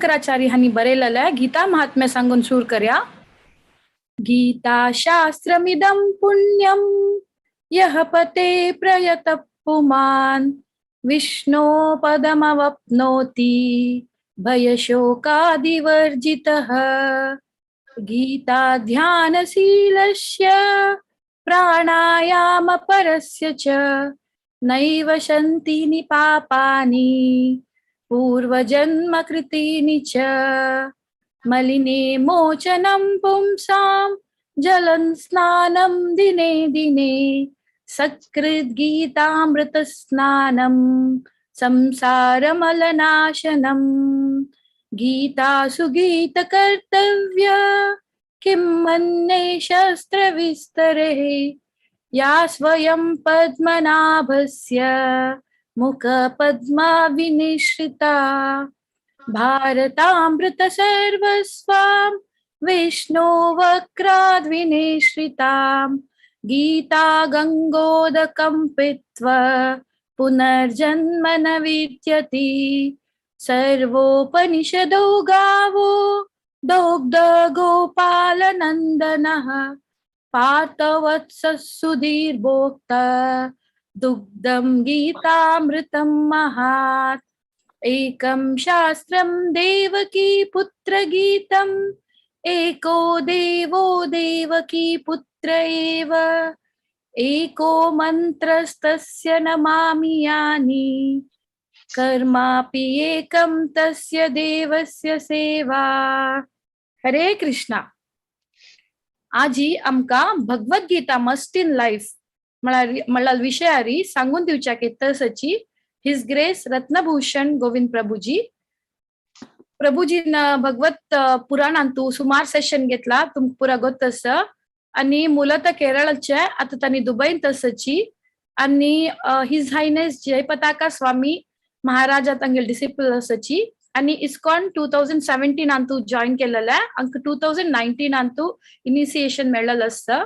तीर्थंकराचार्य हानी बरेलेलं गीता महात्म्य सांगून सुरू करूया. गीता शास्त्रमिदं पुण्यं यः पते प्रयतः पुमान् विष्णो पदमवाप्नोति भयशोकादिवर्जितः. गीता ध्यानशीलस्य प्राणायामपरस्य च नैव शन्ति निपापानि पूर्वजन्मकृतीनि च. मलिने मोचनं पुंसां जलं स्नानं दिने दिने सकृद्गीतामृतस्नानं संसारमलनाशनम्. गीतासु गीतकर्तव्या किं मन्ये शस्त्रविस्तरे या स्वयं पद्मनाभस्य मुखपद्माविनिश्रिता. भारतामृत सर्वस्वां विष्णो वक्राद्विनिश्रितां गीता गंगोदकं पीत्वा पुनर्जन्म न विद्यते. सर्वोपनिषदो गावो दोग्ध गोपालनन्दनः पार्थवत्सः सुधीर्भोक्ता दुग्धं गीतामृतं महात्. एकं शास्त्रं देवकी पुत्र गीतम् एको देवो देवकी पुत्र एव एको मन्त्रस्तस्य नमामि यानि कर्मापि एकं तस्य देवस्य सेवा. हरे कृष्णा. आजी आमका भगवद्गीता मस्ट इन लाइफ मला विषयारी सांगून दिवच्या केतसची हिज ग्रेस रत्नभूषण गोविंद प्रभुजी. प्रभुजी भगवत पुराणांतू सुमार सेशन घेतला तुमक पुरा गोतस आणि मूलतः केरळचे आता त्यांनी दुबईन तसची आणि हिज हायनेस जयपताका स्वामी महाराजा तंगेल डिसिपल असची आणि इस्कॉन 2017 अंतू जॉईन केलेला अंक 2019 अंतू इनिशिएशन मेळलं असतं.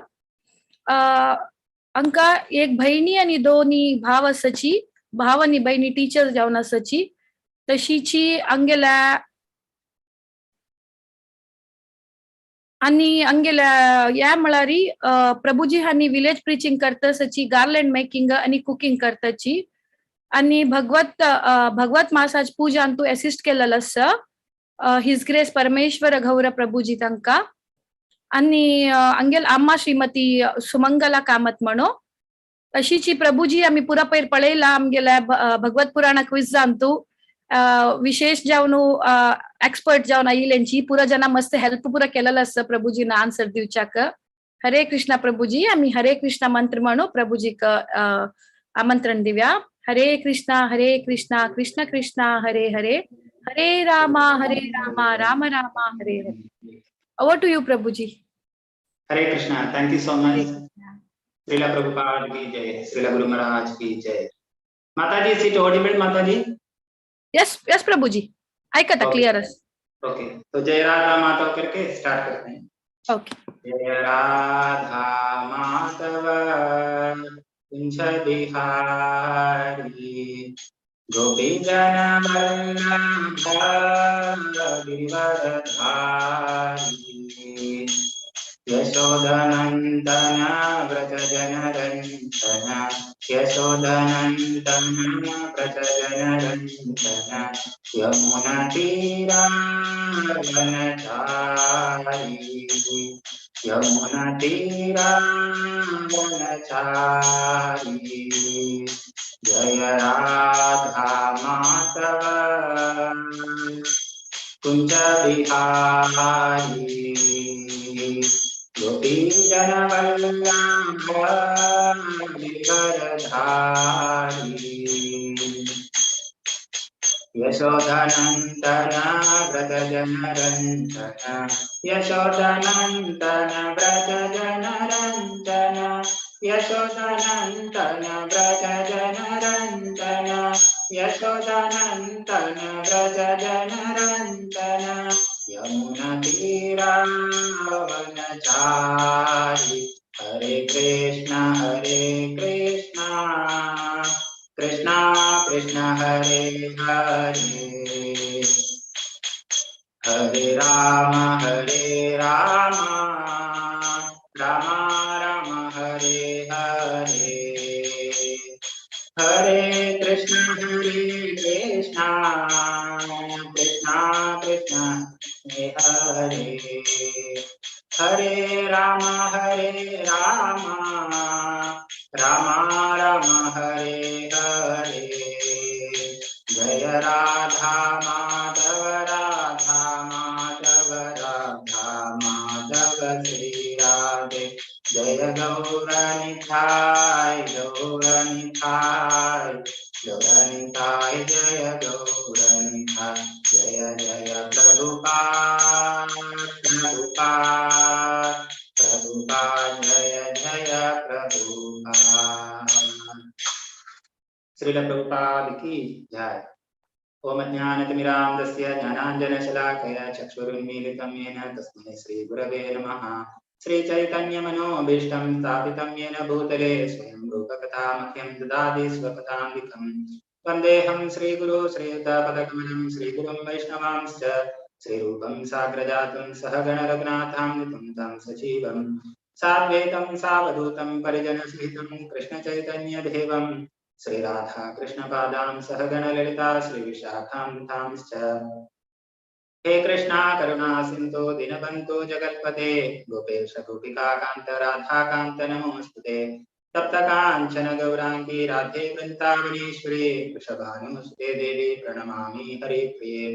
अंका एक बहिणी आणि दोन्ही भाव असची. भाव आणि बहिणी टीचर जाऊन असची तशीची अंगेला आणि अंगेला या मळारी प्रभुजी हानी विलेज प्रीचिंग करतसची गार्लँड मेकिंग आणि कुकिंग करतची आणि भगवत मासाज पूजा अंतू असिस्ट केलेलं असं. हिज ग्रेस परमेश्वर गौर प्रभुजी तंका आणि अंगेल आम्हा श्रीमती सुमंगला कामत म्हणो अशीची प्रभुजी आम्ही पुरा पैर पळेला आमगेला भगवत पुराण क्विज जाणतू विशेष जाऊन एक्सपर्ट जाऊन आईल्यांची पुरा जना मस्त हेल्प पुरा केलेलं असं प्रभुजीना आन्सर दिवच्याक. हरे कृष्णा प्रभुजी. आम्ही हरे कृष्णा मंत्र म्हणू प्रभुजीक आमंत्रण दिव्या. हरे Krishna Krishna Krishna Hare Hare Hare Rama Ram Rama Hare Hare. Over to you Prabhuji. Hare Krishna. Thank you so much. Srila Prabhupada की जय. श्रीला गुरु महाराज की जय. Mataji is it audible Mataji? Yes yes Prabhuji ऐकता क्लियर. ओके तो जय राधा माधव करके स्टार्ट करते हैं. ओके. जय राधा माधव कुंज बिहारी गोपी जन वल्लभ गिरिवरधारी यशोदनंदन व्रज जनरंजन यशोदनंदन व्रज जनरंजन यमुना तीरावनचारी यमुना तीरावनचारी. जय राधा माधव कुंज बिहारी गोपी जन वल्लभ गिरिवरधारी यशोदनंदन व्रज जनरंजन यशोदनंदन व्रज जनरंजन यशोदनंदन व्रज जनरंजन यशोदनंदन व्रज जनरंजन यमुना तीरावनचारी. हरे कृष्णा कृष्णा कृष्णा हरे हरे हरे राम राम राम हरे हरे, हरे कृष्ण कृष्ण कृष्ण हरे हरे, राम राम हरे हरे, जय राधा माधव राधा माधव राधा माधव श्री राधे, जय गौरनिताय गौरनिताय गौरनिताय, जय गौरनिताय, जय जय प्रभुपाद प्रभुपाद प्रभुपाद, जय जय प्रभुपाद। श्रील प्रभुपाद की जय। ओम ज्ञानतिमिरान्धस्य ज्ञानाञ्जनशलाकया चक्षुरुन्मीलितं येन तस्मै श्रीगुरवे नमः। श्रीचैतन्यमनोभीष्टं स्थापितं येन भूतले स्वयं रूपकथामह्यं ददाति स्वपदान्तिकं। वन्देऽहं श्रीगुरो श्रीयुतापदकमलं श्रीगुरुं वैष्णवांश्च श्रीरूपं साग्रजातं सहगण रघुनाथान्वितं तं सजीवं साद्वैतं सावधूतं परिजनसहितं कृष्णचैतन्यदेवं श्री राधा कृष्ण पादां सहगण ललिता श्री विशाखान्वितांश्च। हे कृष्णा करुणा सिन्धो दीनबन्धो जगत्पते गोपेश गोपिका कान्त राधा कान्त नमोऽस्तुते। तप्त काञ्चन गौराङ्गी राधे वृन्दावनेश्वरी वृषभानुसुते देवी प्रणमामि हरिप्रिये।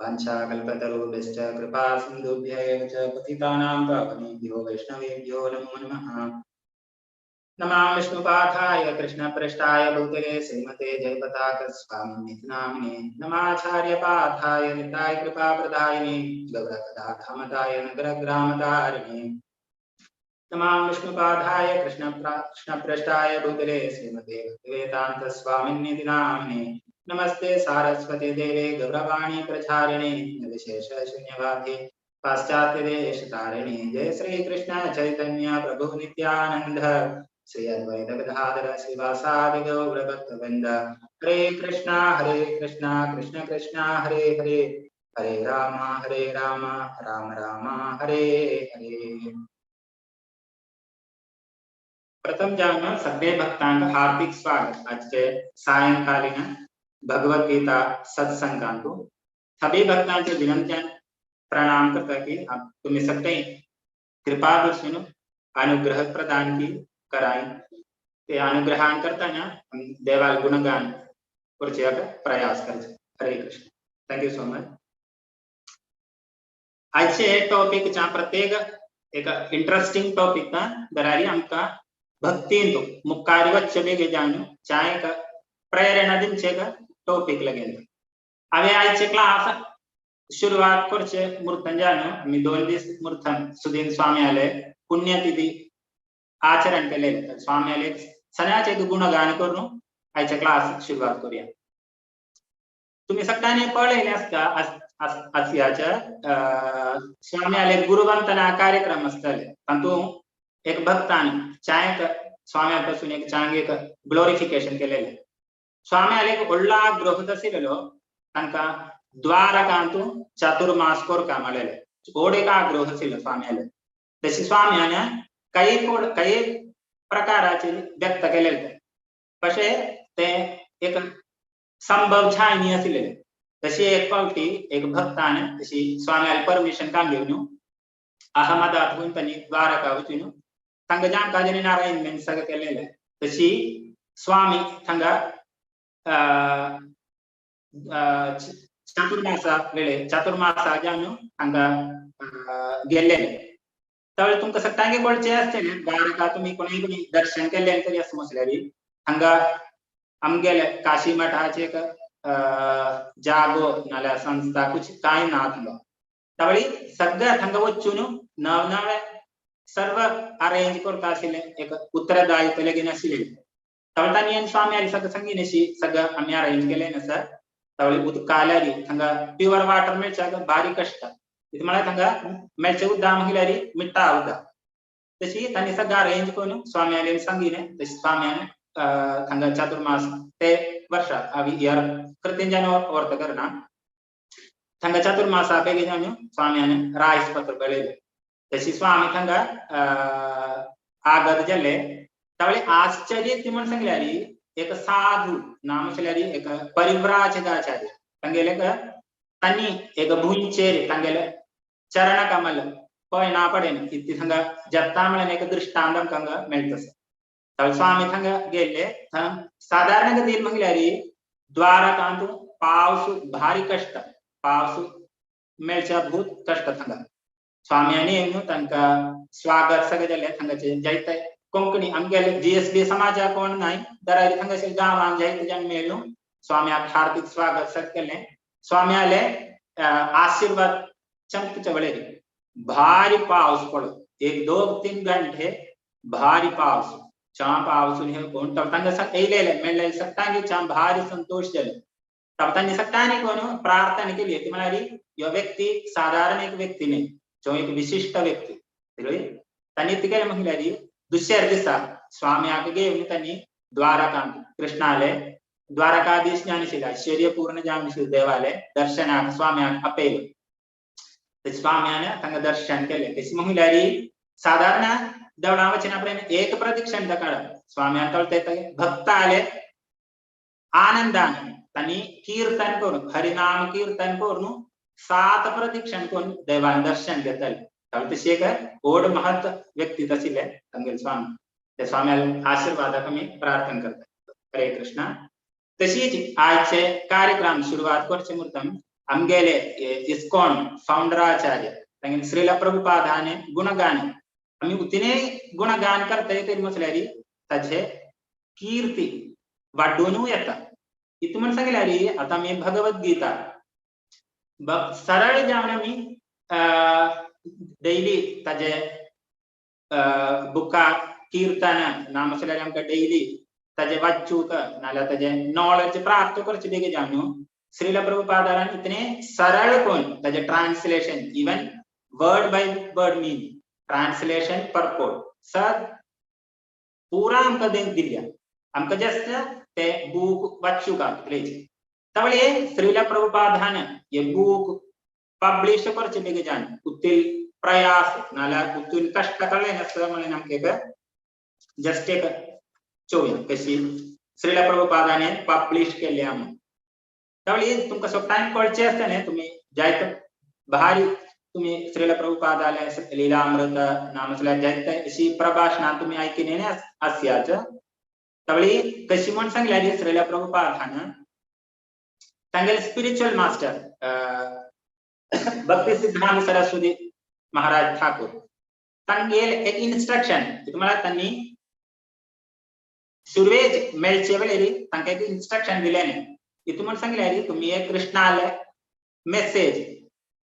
वाञ्छाकल्पतरुभ्यश्च कृपा सिन्धुभ्य एव च पतितानां पावनेभ्यो वैष्णवेभ्यो नमो नमः। नमां विष्णुपादाय कृष्णप्रेष्ठाय भूतले श्रीमते जयपताक स्वामिनिति नामिने, नमाचार्यपादाय निताय कृपाप्रदायिने गौरकथाधामदाय नगरग्रामतारिणे, नमां विष्णुपादाय कृष्णप्रेष्ठाय भूतले श्रीमते भक्तिवेदान्त स्वामिनिति नामिने, नमस्ते सारस्वती देवे गौरवाणी प्रचारिणे निर्विशेष शून्यवादी पाश्चात्य देशतारिणे, जय श्री कृष्ण चैतन्य प्रभु नित्यानंद श्री अद्वैत गदाधर श्रीवासादि गौर भक्तवृंद, हरे कृष्णा कृष्ण कृष्ण हरे हरे, हरे राम राम राम हरे हरे। प्रथम जान सगळे भक्तांक हार्दिक स्वागत आज के सायंकालीन भगवत गीता सत्संगांतू। सभी भक्तांचे विनंत्यान प्रणाम करता की तुम्ही सगळे कृपा दर्शन अनुग्रह प्रदान की कराई, ते अनुग्रहान करताना देवाल गुणगान करचे प्रयास करचे। हरे Krishna, thank you so much. आजचे टॉपिक चा प्रत्येक एक इंटरेस्टिंग टॉपिक ना दरारी आमका भक्तीन तो मुक्कारी वच्चे बेगे जानो चाहे का प्रेरणा दिनचे का टॉपिक लगेल। अवे आजचे क्लास शुरुआत करचे मूर्तन जानो मी 2 दिवस मूर्तन सुदीन स्वामी आले पुण्यतिथी आचरण केले स्वामी आले सणाचे गुणगान करून आजच्या क्लास सुरुवात करूया। तुम्ही सगळ्यांनी पळले असता आसियाच्या स्वामी आले गुरुवंदना कार्यक्रम असतले, परंतु एक भक्तान चाहे स्वाम्यापासून एक चांगले ग्लोरिफिकेशन केलेले। स्वामी आले व्हडला गृहत आशिल्लो तांका द्वारकांतू चातुर्मास कोरका मेळ्ळेले, व्हड एक आग्रह आशिल्लो स्वामी आले। तशी स्वाम्यान काही प्रकाराचे व्यक्त केलेले, कशे ते एक संभव छायनी आशिल्ले। तशी एक पावटी एक भक्तान तशी स्वाम्याला परमिशन कांगिवून अहमदाबादून त्यांनी द्वारका वचून तांका जांकाजनी नारायण सगळं केलेलं। तशी स्वामी तांका चातुर्मासा जाऊन तांका गेलेले। त्यावेळी तुमका सगळ्यांगे बोलचे असते द्वारका तुम्ही कोणी दर्शन केले तरी असं म्हटल्यारी हांगा आमगेले काशी मठाचे एक जागो नाल्या संस्था कुछ काय ना थांगा त्यावेळी सगळ्या थांगा वचून नवनवे सर्व अरेंज करता आशिल्ले एक उत्तरदायित्व लेगीन आशिल्ले। त्यावेळी तांणी स्वामी आली सगळं संगीनेशी सगळं आम्ही अरेंज केले ना सर। त्यावेळी उदकाल्यारी थांगा प्युअर वाटर मेळच्याक भारी कष्ट इथे मला थांगा मेळचे उद्दा महिलारी मिठा उद्दा तशी तांणी सगळं अरेंज करून स्वामी आली सांगिने तशी स्वाम्यान थांगा चातुर्मास ते वर्षात अवी इयर कृत्यंजन वर्त करना थंगा चातुर्मासा बेगे जाणो स्वाम्याने राईस पत्र बळेले तशी स्वामी थंगा आगत जले तवळे आश्चर्य ती म्हण सांगल्यारी एक साधू नाम सांगल्यारी एक परिव्राजकाचार्य तंगेले का तन्नी एक भुंचेरे तंगेले चरण कमल कोई ना पड़े इति थंगा जत्तामळने एक दृष्टांतम कंगा मेळतस तवळे स्वामी थंगा गेले साधारण गतीन मंगल्यारी द्वारकांतु पावसु भारी कष्ट पावसु मेळच्या भूत कष्ट थंगा स्वाम्याने एनु तंका स्वागत सगळे थंगाचे जायते कोंकणी आमगेले जीएसबी समाजा कोण नाही दरारी थंगाचे गाव आम जायते जन मेलू स्वामी हार्दिक स्वागत सकले स्वामी आले आशीर्वाद चमक चवळे भारी पाऊस पड़ो 1-2-3 घंटे भारी पाऊस चा पाऊस ने कोण तब तंग सक एलेले मेले सकतांगी चा भारी संतोष जले तब तंग सकतानी कोण प्रार्थना के लिए तुम्हारी यो व्यक्ति साधारण एक व्यक्ति नहीं जो एक विशिष्ट व्यक्ति तनी तिके महिलारी दुसऱ्या दिवसा स्वामी आके गे तनी द्वारकांत कृष्णालय द्वारकाधीश ज्ञानशील ऐश्वर्यपूर्ण ज्ञानशील देवालय दर्शनाक स्वामी अपेल स्वाम्याने तंग दर्शन केले तशी महिलारी साधारण देवळा वचनापर्यंत एक प्रदक्षिण दकाळ स्वाम्या तळते भक्त आले आनंदाने तनी कीर्तन करून हरिनाम कीर्तन करून 7 प्रदक्षिण करून देवान दर्शन घेतले तळते एक ओढ महत् व्यक्ती तसिले तंगेल स्वामी ते स्वाम्याला आशीर्वाद कमी प्रार्थना करतात हरे कृष्ण तशीच आजचे कार्यक्रम सुरुवात करचे मुहूर्तम आमगेले इस्कॉन फाउंडराचार्य तंगेल श्रीला प्रभुपादाने गुणगान आम्ही उतने गुणगान करते तरी मसल्यारी ताचे कीर्ती वाढवून येता इतुमन सांगल्यारी आता मी भगवत गीता सरळ जावन आम्ही डेली ताजे बुका कीर्तन नाम मसल्यारी आमका डेली ताजे वाचूक नाल्या ताजे नॉलेज प्राप्त करचे बेगे जाणू श्रीला प्रभुपादारान इतने सरल कोण ताजे translation even word by word meaning translation purport सब पूरा आमका देन दिल्या आमका जस्ट ते बुक वाचूक प्लीज तवळे श्रीला प्रभुपादान ये बुक पब्लिश करचे बेगे जाण उतील प्रयास नाल्या उतील कष्ट कळले नसतं म्हणून आमके जस्ट एक चोया कशी श्रीला प्रभुपादाने पब्लिश केले आम तवळे तुमका सब टाइम कळचे असताना तुम्ही जायत भारी तुम्ही श्रीला प्रभुपादाले लीलामृत नामसला जायत अशी प्रभाषणा तुम्ही ऐकणे अस्याच तवळे कशी म्हण सांगल्यारी श्रीला प्रभुपादान तांगेल स्पिरिच्युअल मास्टर भक्ति सिद्धांत सरस्वती महाराज ठाकुर तांगेल एक इंस्ट्रक्शन तुम्हाला त्यांनी सुरवेज मेळचे वेळेरी तांका एक इंस्ट्रक्शन दिलेने इतुमन सांगल्यारी तुम्ही एक कृष्णालय मेसेज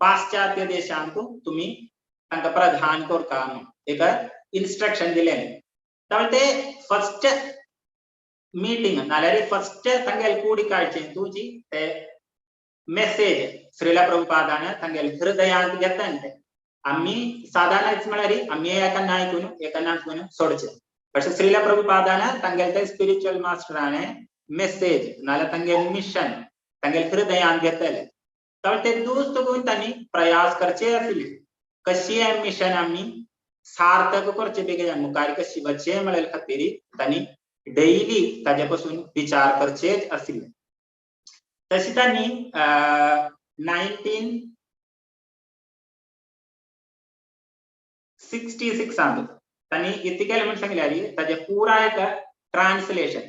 पाश्चात्य देशांतू तुम्ही तांका प्रदान करता एक इंस्ट्रक्शन दिलेने तर ते फर्स्ट मीटिंग नाल्यारी फर्स्ट तांगेल कूडी काढचे तुझी ते मेसेज श्रीला प्रभुपादान तांगेल हृदयांत घेतले आम्ही साधारणच म्हळ्यारी आम्ही एकांना ऐकून सोडचे പക്ഷെ ശ്രീല പ്രഭുപാദാന തങ്ങളുടെ സ്പിരിച്വൽ മാസ്റ്ററാണ് മെസ്സേജ് നാളെ തങ്ങളുടെ मिशन तंगेल हृदयान घेतले तर ते दुस्त कोण त्यांनी प्रयास करचे असले कशी आहे मिशन आम्ही सार्थक करचे बेगे जाण मुखारी कशी वचे मिळेल खातीर त्यांनी डेली त्याच्यापासून विचार करचे असले तशी त्यांनी 1966 आंत त्यांनी इतके केले म्हणून सांगल्यारी त्याचे पूरा एक ट्रांसलेशन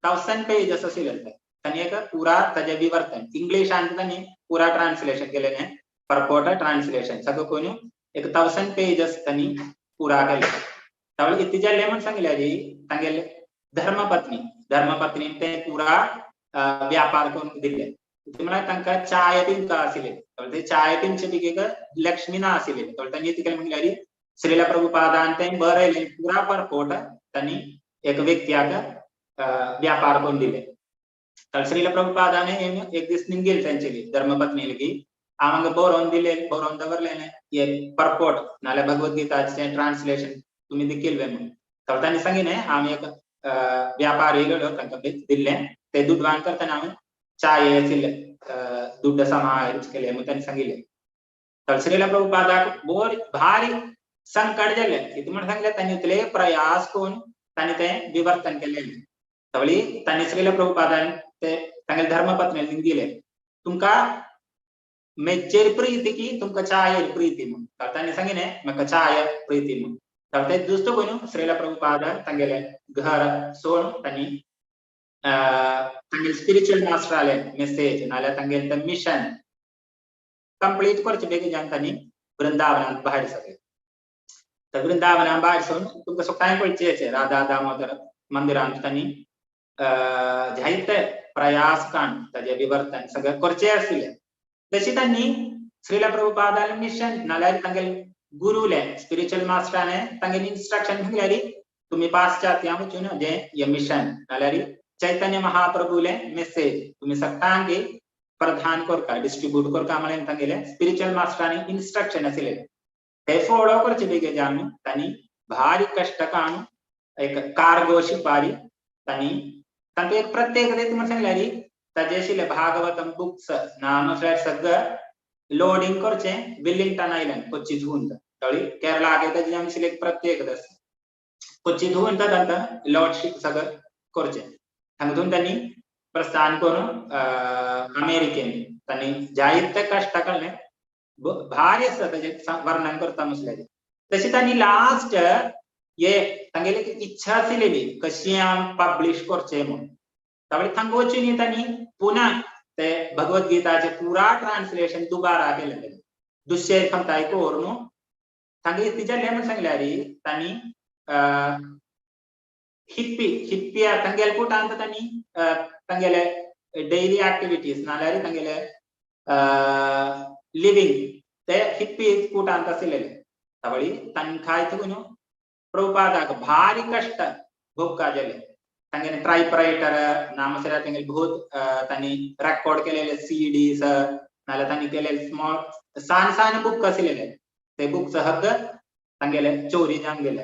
1000 पेजेस असेल त्यांनी एक पूरा त्याचे विवर्तन इंग्लिश आणि त्यांनी पूरा ट्रांसलेशन केलेने परपोर्ट ट्रांसलेशन सगळं कोणी एक 1000 पेजेस त्यांनी पूरा केले त्यावेळी इतके जे म्हणून सांगल्यारी तांगेल धर्मपत्नी ते पूरा व्यापार करून दिले तुम्हाला तांका चाय पिंका आसिले तर ते चाय पिंचे बिगे लक्ष्मी ना आसिले तर त्यांनी इतके म्हणल्यारी श्रीला प्रभुपादान ते बरेले पूरा परपोर्ट त्यांनी एक व्यक्तीक व्यापार करून दिले तर श्रीला प्रभुपादाने एक दिवस निघेल त्यांची धर्मपत्नी की आमंग बोरोन दिले बोरोन दवरलेने एक परपोर्ट नाल्या भगवद्गीताचे ट्रांसलेशन तुम्ही देखील म्हणून तर त्यांनी सांगितले आम्ही एक व्यापारी गेलो तांका दिले ते दूधवान करताना आम्ही चाय आसिले दुड्ड समाहरिंचकेले मुतन सांगिले तर श्रीला प्रभुपादा बोर भारी संकट जले किती म्हण सांगितले त्यांनी उतले प्रयास करून त्यांनी ते विवर्तन केले तवळी त्यांनी श्रीला प्रभुपादान ते तांगेल धर्मपत्नी दिले तुमका मेच्चेर प्रीती की तुमका चायर प्रीती म्हणून तर त्यांनी सांगिने मका चाय प्रीती म्हणून तर ते दुसरं कोण श्रीला प्रभुपादा तांगेले घर सोड त्यांनी तांगेल स्पिरिच्युअल मास्टर आले मेसेज नाल्या तांगेल द मिशन कंप्लीट करचे बेगी जान त्यांनी वृंदावनात बाहेर सगळे तर वृंदावनात बाहेर सोडून तुमका सो काय पडचे राधा दामोदर मंदिरांत त्यांनी जायते प्रयास कान त्याचे विवर्तन सगळं करचे असले तशी त्यांनी श्रीला प्रभुपादाला मिशन नाल्यार तांगेल गुरुले स्पिरिच्युअल मास्टराने तांगेल इन्स्ट्रक्शन दिल्यारी तुम्ही पाश्चात्यामुचून जे ये मिशन नाल्यार चैतन्य महाप्रभुले मेसेज तुम्ही सगळ्यांगे प्रदान करता डिस्ट्रीब्यूट करता म्हणून तांगेले स्पिरिच्युअल मास्टराने इन्स्ट्रक्शन असले ते फॉलो करचे बेगे जाणून त्यांनी भारी कष्ट काढून एक कार्गो शिपारी त्यांनी तांचे एक प्रत्येक ते तुम्हाला सांगल्यारी ताजेशिले भागवतम बुक्स नानुसार सगळं लोडिंग करचे विलिंग्टन आयलैंड कोच्चि होऊन तळी केरला आगे त्याची आमची एक प्रत्येक दस कोच्चि होऊन आता लॉर्डशिप सगळं करचे हांगून त्यांनी प्रस्थान करून अमेरिकेन त्यांनी जायते कष्ट केले भारी असता त्याचे वर्णन करता मसल्याचे तशी त्यांनी लास्ट ये तांगेले इच्छा आसलेली कशी पब्लिश करचे म्हणून त्यावेळी थांगवचून त्यांनी पुन्हा ते भगवद्गीताचे पुरा ट्रान्सलेशन दुबारा केले दुसरे फंताय कोरनो तांगे तिच्या लेमन सांगल्यारी त्यांनी हिप्पी तांगेल कुठं आणता त्यांनी तांगेले डेली ऍक्टिव्हिटीज नाल्यार तांगेले लिव्हिंग ते हिप्पी कुठं आणता असलेले त्यावेळी तांणी काय थकून प्रभुपादाक भारी कष्ट भोगका गेले तांगे टाइपराइटर नामसरा तांगे बहुत तांणी रेकॉर्ड केलेले सीडीज नाल्या तांणी केलेले स्मॉल सान बुक असलेले ते बुक्स हद्द तांगेले चोरी जावन गेले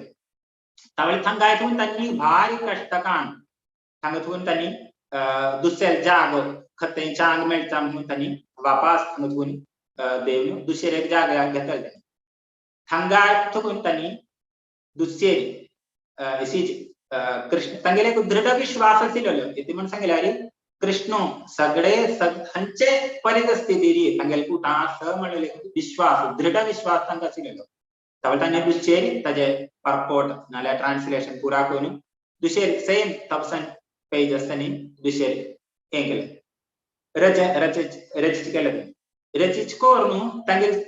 त्यावेळी थांगायतून त्यांनी भारी कष्ट काढून थांगतून त्यांनी दुसरे जागो खते चांग मेळटा म्हणून त्यांनी वापस थांगतून देव दुसरे एक जागा घेतले थांगायतून त्यांनी दुसरे कृष्ण तांगेले एक दृढ विश्वास आसलेलो इति म्हण सांगल्यारी कृष्ण सगळे हंचे परिस्थिती तांगेले कुटा स म्हणले विश्वास दृढ विश्वास तांका आसलेलो त्यावेळी तांणी दुसरे ताजे परपोर्ट नाल्यार ट्रान्सलेशन पुरा करून दुसरे सेम 1000 पेजेस तांणी दुसरे हे केले रचित केले रचित करून तांगेले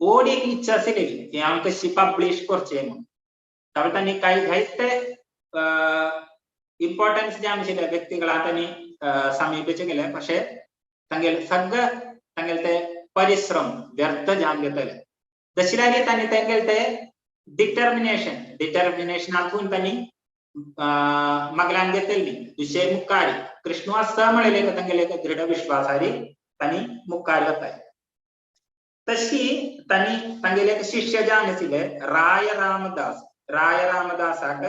ओड एक इच्छा आसलेली की हांव कशी पब्लिश करचे म्हणून त्यावेळी तांणी काही घायते इम्पॉर्टन्स जे आमचे व्यक्तीगळा त्यांनी समीपेचे गेले പക്ഷേ तांगेले सगळं तांगेले ते परिश्रम व्यर्थ जावन घेतले दशिरागे त्यांनी तांगेले ते डिटर्मिनेशनातून त्यांनी मगलान घेतली दुसरे मुखारी कृष्ण असं म्हणले की तांगेले दृढ विश्वासारी त्यांनी मुखार वताय तशी त्यांनी तांगेले एक शिष्य जावन आसले राय रामदासाक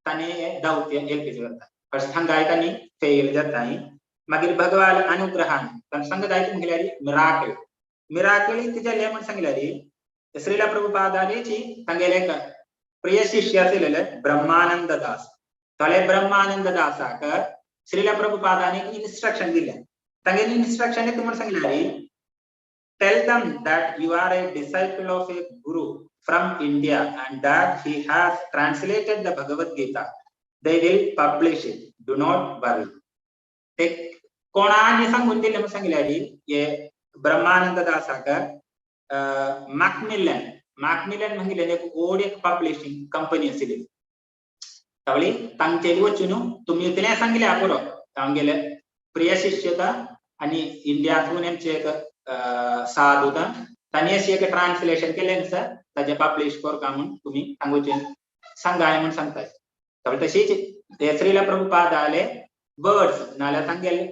तांणी दौत्य एकटेच करता फर्स्ट थांगाय तांणी फेल जाताय मागीर भगवान अनुग्रहान तांणी सांगताय म्हळ्यार मिराकल तिच्या लेमन सांगल्यारी श्रीला प्रभुपादाची तांगेले एक प्रिय शिष्य आसलेले ब्रह्मानंद दास तळे ब्रह्मानंद दासाक श्रीला प्रभुपादाने इन्स्ट्रक्शन दिले तांगेले इन्स्ट्रक्शन तुम्हाला सांगल्यारी tell them that you are a disciple of a guru from India and that he has translated the Bhagavad Gita. They will publish it. Do not worry. ते कोणाने सांगून दिले म्हणून सांगितल्यारी ये ब्रह्मानंद दासाक मॅकमिलन म्हणजे एक ओड एक पब्लिशिंग कंपनी आसली त्यावेळी तांचेरी वचून तुम्ही इतले सांगले पुरो तांगेले प्रिय शिष्यता आणि इंडियातून आमचे एक साधू तांणी अशी एक ट्रान्सलेशन केले सर ताजे पब्लिश करता म्हणून तुम्ही सांगूचे सांगाय म्हणून सांगताय त्यावेळी तशीच ते श्रीला प्रभुपादाले वर्ड्स नाल्यार तांगेले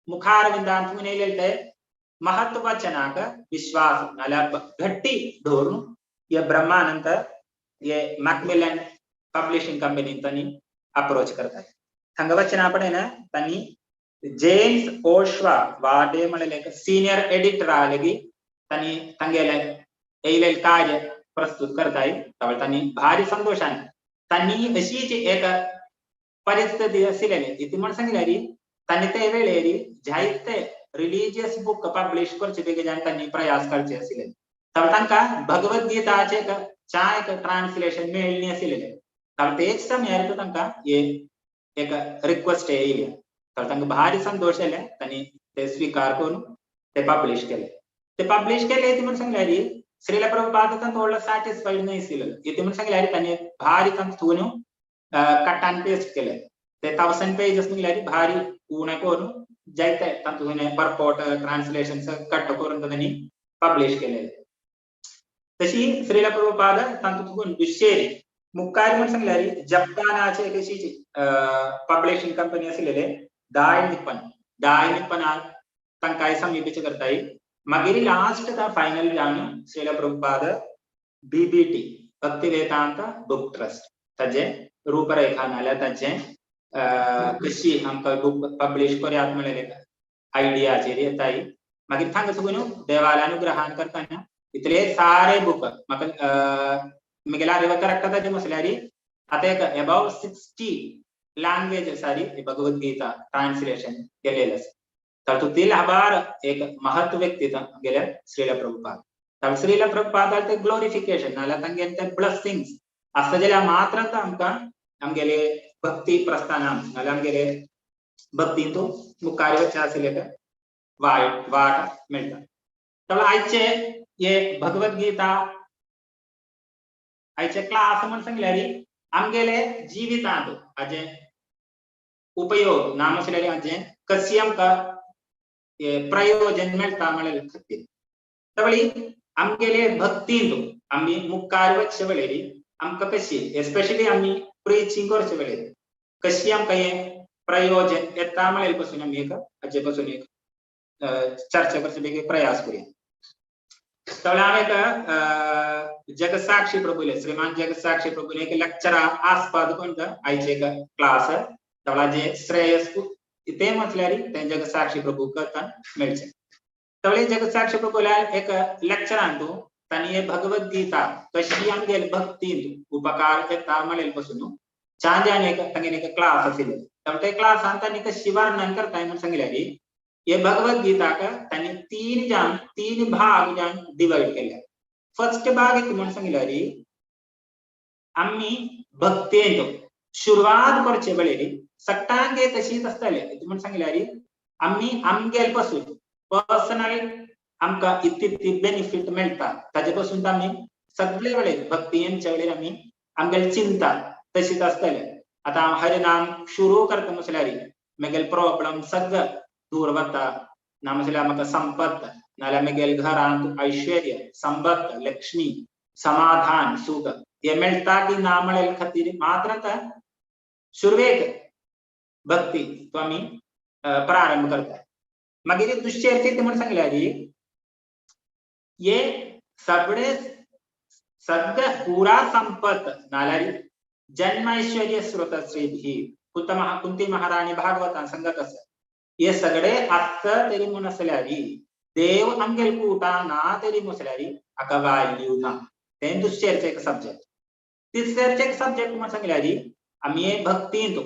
मुखार विंदांतून येयलेले ते महत्वचनाक विश्वास नाल्यार घट्टी धरून ये ब्रह्मानंद ये मॅकमिलन पब्लिशिंग कंपनी तांणी अप्रोच करतात हांगा वचना पडे ना तांणी जेम्स ओश्वा वाडे म्हणले सीनियर एडिटर आलगी त्यांनी तांगेले येलेल कार्य प्रस्तुत करताय त्यावेळी त्यांनी भारी संतोषाने त्यांनी अशीच एक परिस्थिती आशिल्ली इति म्हण सांगल्यारी त्यांनी ते वेळेरी जायते रिलीजियस बुक पब्लिश करचे बेगीन त्यांनी प्रयास करचे आशिल्ले तर तांका भगवद्गीताचे चाय ट्रान्सलेशन मेळणी आशिल्ले तर तेच समयार तांका हे एक रिक्वेस्ट येयली तर तांका भारी संतोष जाले त्यांनी ते स्वीकार करून ते पब्लिश केले इति म्हण सांगल्यारी श्रील प्रभुपाद तांत व्हडलो सॅटिस्फाईड नाही आशिल्लो इति म्हण सांगल्यारी त्यांनी भारी तांत थुन कट एंड पेस्ट केले ते 1000 पेजेस म्हळ्यारी भारी उणे करून जायते तांतून परपोर्ट ट्रान्सलेशन कट करून त्यांनी पब्लिश केले तशी श्रील प्रभुपाद तांतून दुसरी मुखार म्हण सांगल्यारी जपानाचे कशी पब्लिशिंग कंपनी आशिल्ले दाय निप्पन तांकाय समीपचे करताय मागीर लास्ट द फायनल जावन श्रील प्रभुपाद बीबीटी भक्ति वेदांत बुक ट्रस्ट ताजे रूपरेखा नाल्यार ताजे कशी आमकां बुक पब्लिश करयात म्हणलेले आयडियाचेर येताय मागीर थांग सुगून देवालानुग्रहान करताना इतले सारे बुक म्हाका म्हगेल्या आरे करेक्ट ताजे मसल्यारी आता एक अबाउट 60 लँग्वेजेस सारी भगवद्गीता ट्रान्सलेशन केलेले आसा तर तुतील हबार एक महत्व व्यक्ती गेले श्रील प्रभुपाद तर श्रील प्रभुपाद ते ग्लोरिफिकेशन नाल्यार तांगे ते ब्लेसिंग्स आसा जाल्यार मात्र आमकां आमगेले भक्ती प्रस्थानां नाल्यार आमगेले भक्तींतू मुखार वचचे आशिल्ले वाट मेळटा तर आयचे हे भगवद्गीता आयचे क्लास म्हण सांगल्यारी आमगेले जिवितांत हाजे उपयोग ना म्हळ्यारी हाजे कशी आमकां प्रयोजन मेळटा म्हणले खातीर त्यावेळी आमगेले भक्तींत आमी मुखार वचचे वेळेरी आमकां कशी एस्पेशली आमी प्रीचिंग करचे वेळेर कशी आमकां हे प्रयोजन येता म्हणले पासून आमी एक हाजे पासून एक चर्चा करचे प्रयास करूया तर हांव एक जगसाक्षी प्रभुले श्रीमान जगसाक्षी प्रभुले एक लेक्चर आस्पाद कोणता आयचे एक क्लास तर जे श्रेयस ते म्हटल्यार ते जगसाक्षी प्रभू करता मेळचे तर जगसाक्षी प्रभुला एक लेक्चरान तू तांणी भगवद्गीता कशी आमगेले भक्तींत उपकार येता म्हणले पासून चांद्यान एक तांगेन एक क्लास आशिल्लो तर ते क्लासान तांणी कशी वर्णन करताय म्हण सांगल्यारी ये भगवद्गीताक तांणी तीन भाग डिवाइड केले फर्स्ट भाग एक म्हण सांगल्यारी आमी भक्तेंत सुरवात करचे वेळेरी सट्टांगे तशीच आसताले म्हण सांगल्यारी आमी आमगेल पासून पर्सनल आमकां इतली बेनिफिट मेळटा ताजे पासून आमी सगळे वेळेर भक्तींच्या वेळेर आमी आमगेली चिंता तशीच आसताले आता हांव हरिनाम सुरू करता म्हटल्यार म्हगेले प्रॉब्लम सगळे दूर वता ना म्हटल्यार म्हाका संपत नाल्यार म्हगेले घरांत ऐश्वर्य संपत लक्ष्मी समाधान सुख हे मेळटा की ना म्हणले खातीर मात्र सुरवेक भक्ती तो आमी प्रारंभ करता मागीर दुसरे म्हण सांगल्यार ये सगळे पुरा संपत नाल्यार जन्म ऐश्वर्य स्रोत श्री कुंती महाराणी भागवतान सांगत आसा हे सगळे आसता तरी म्हूण आसल्यार देव आमगेले कुटा ना तरी म्हटल्यार हाका वॅल्यू ना ते दुसरेचे एक सब्जेक्ट तिसरेचे एक सब्जेक्ट म्हण सांगल्यार आमी भक्तींत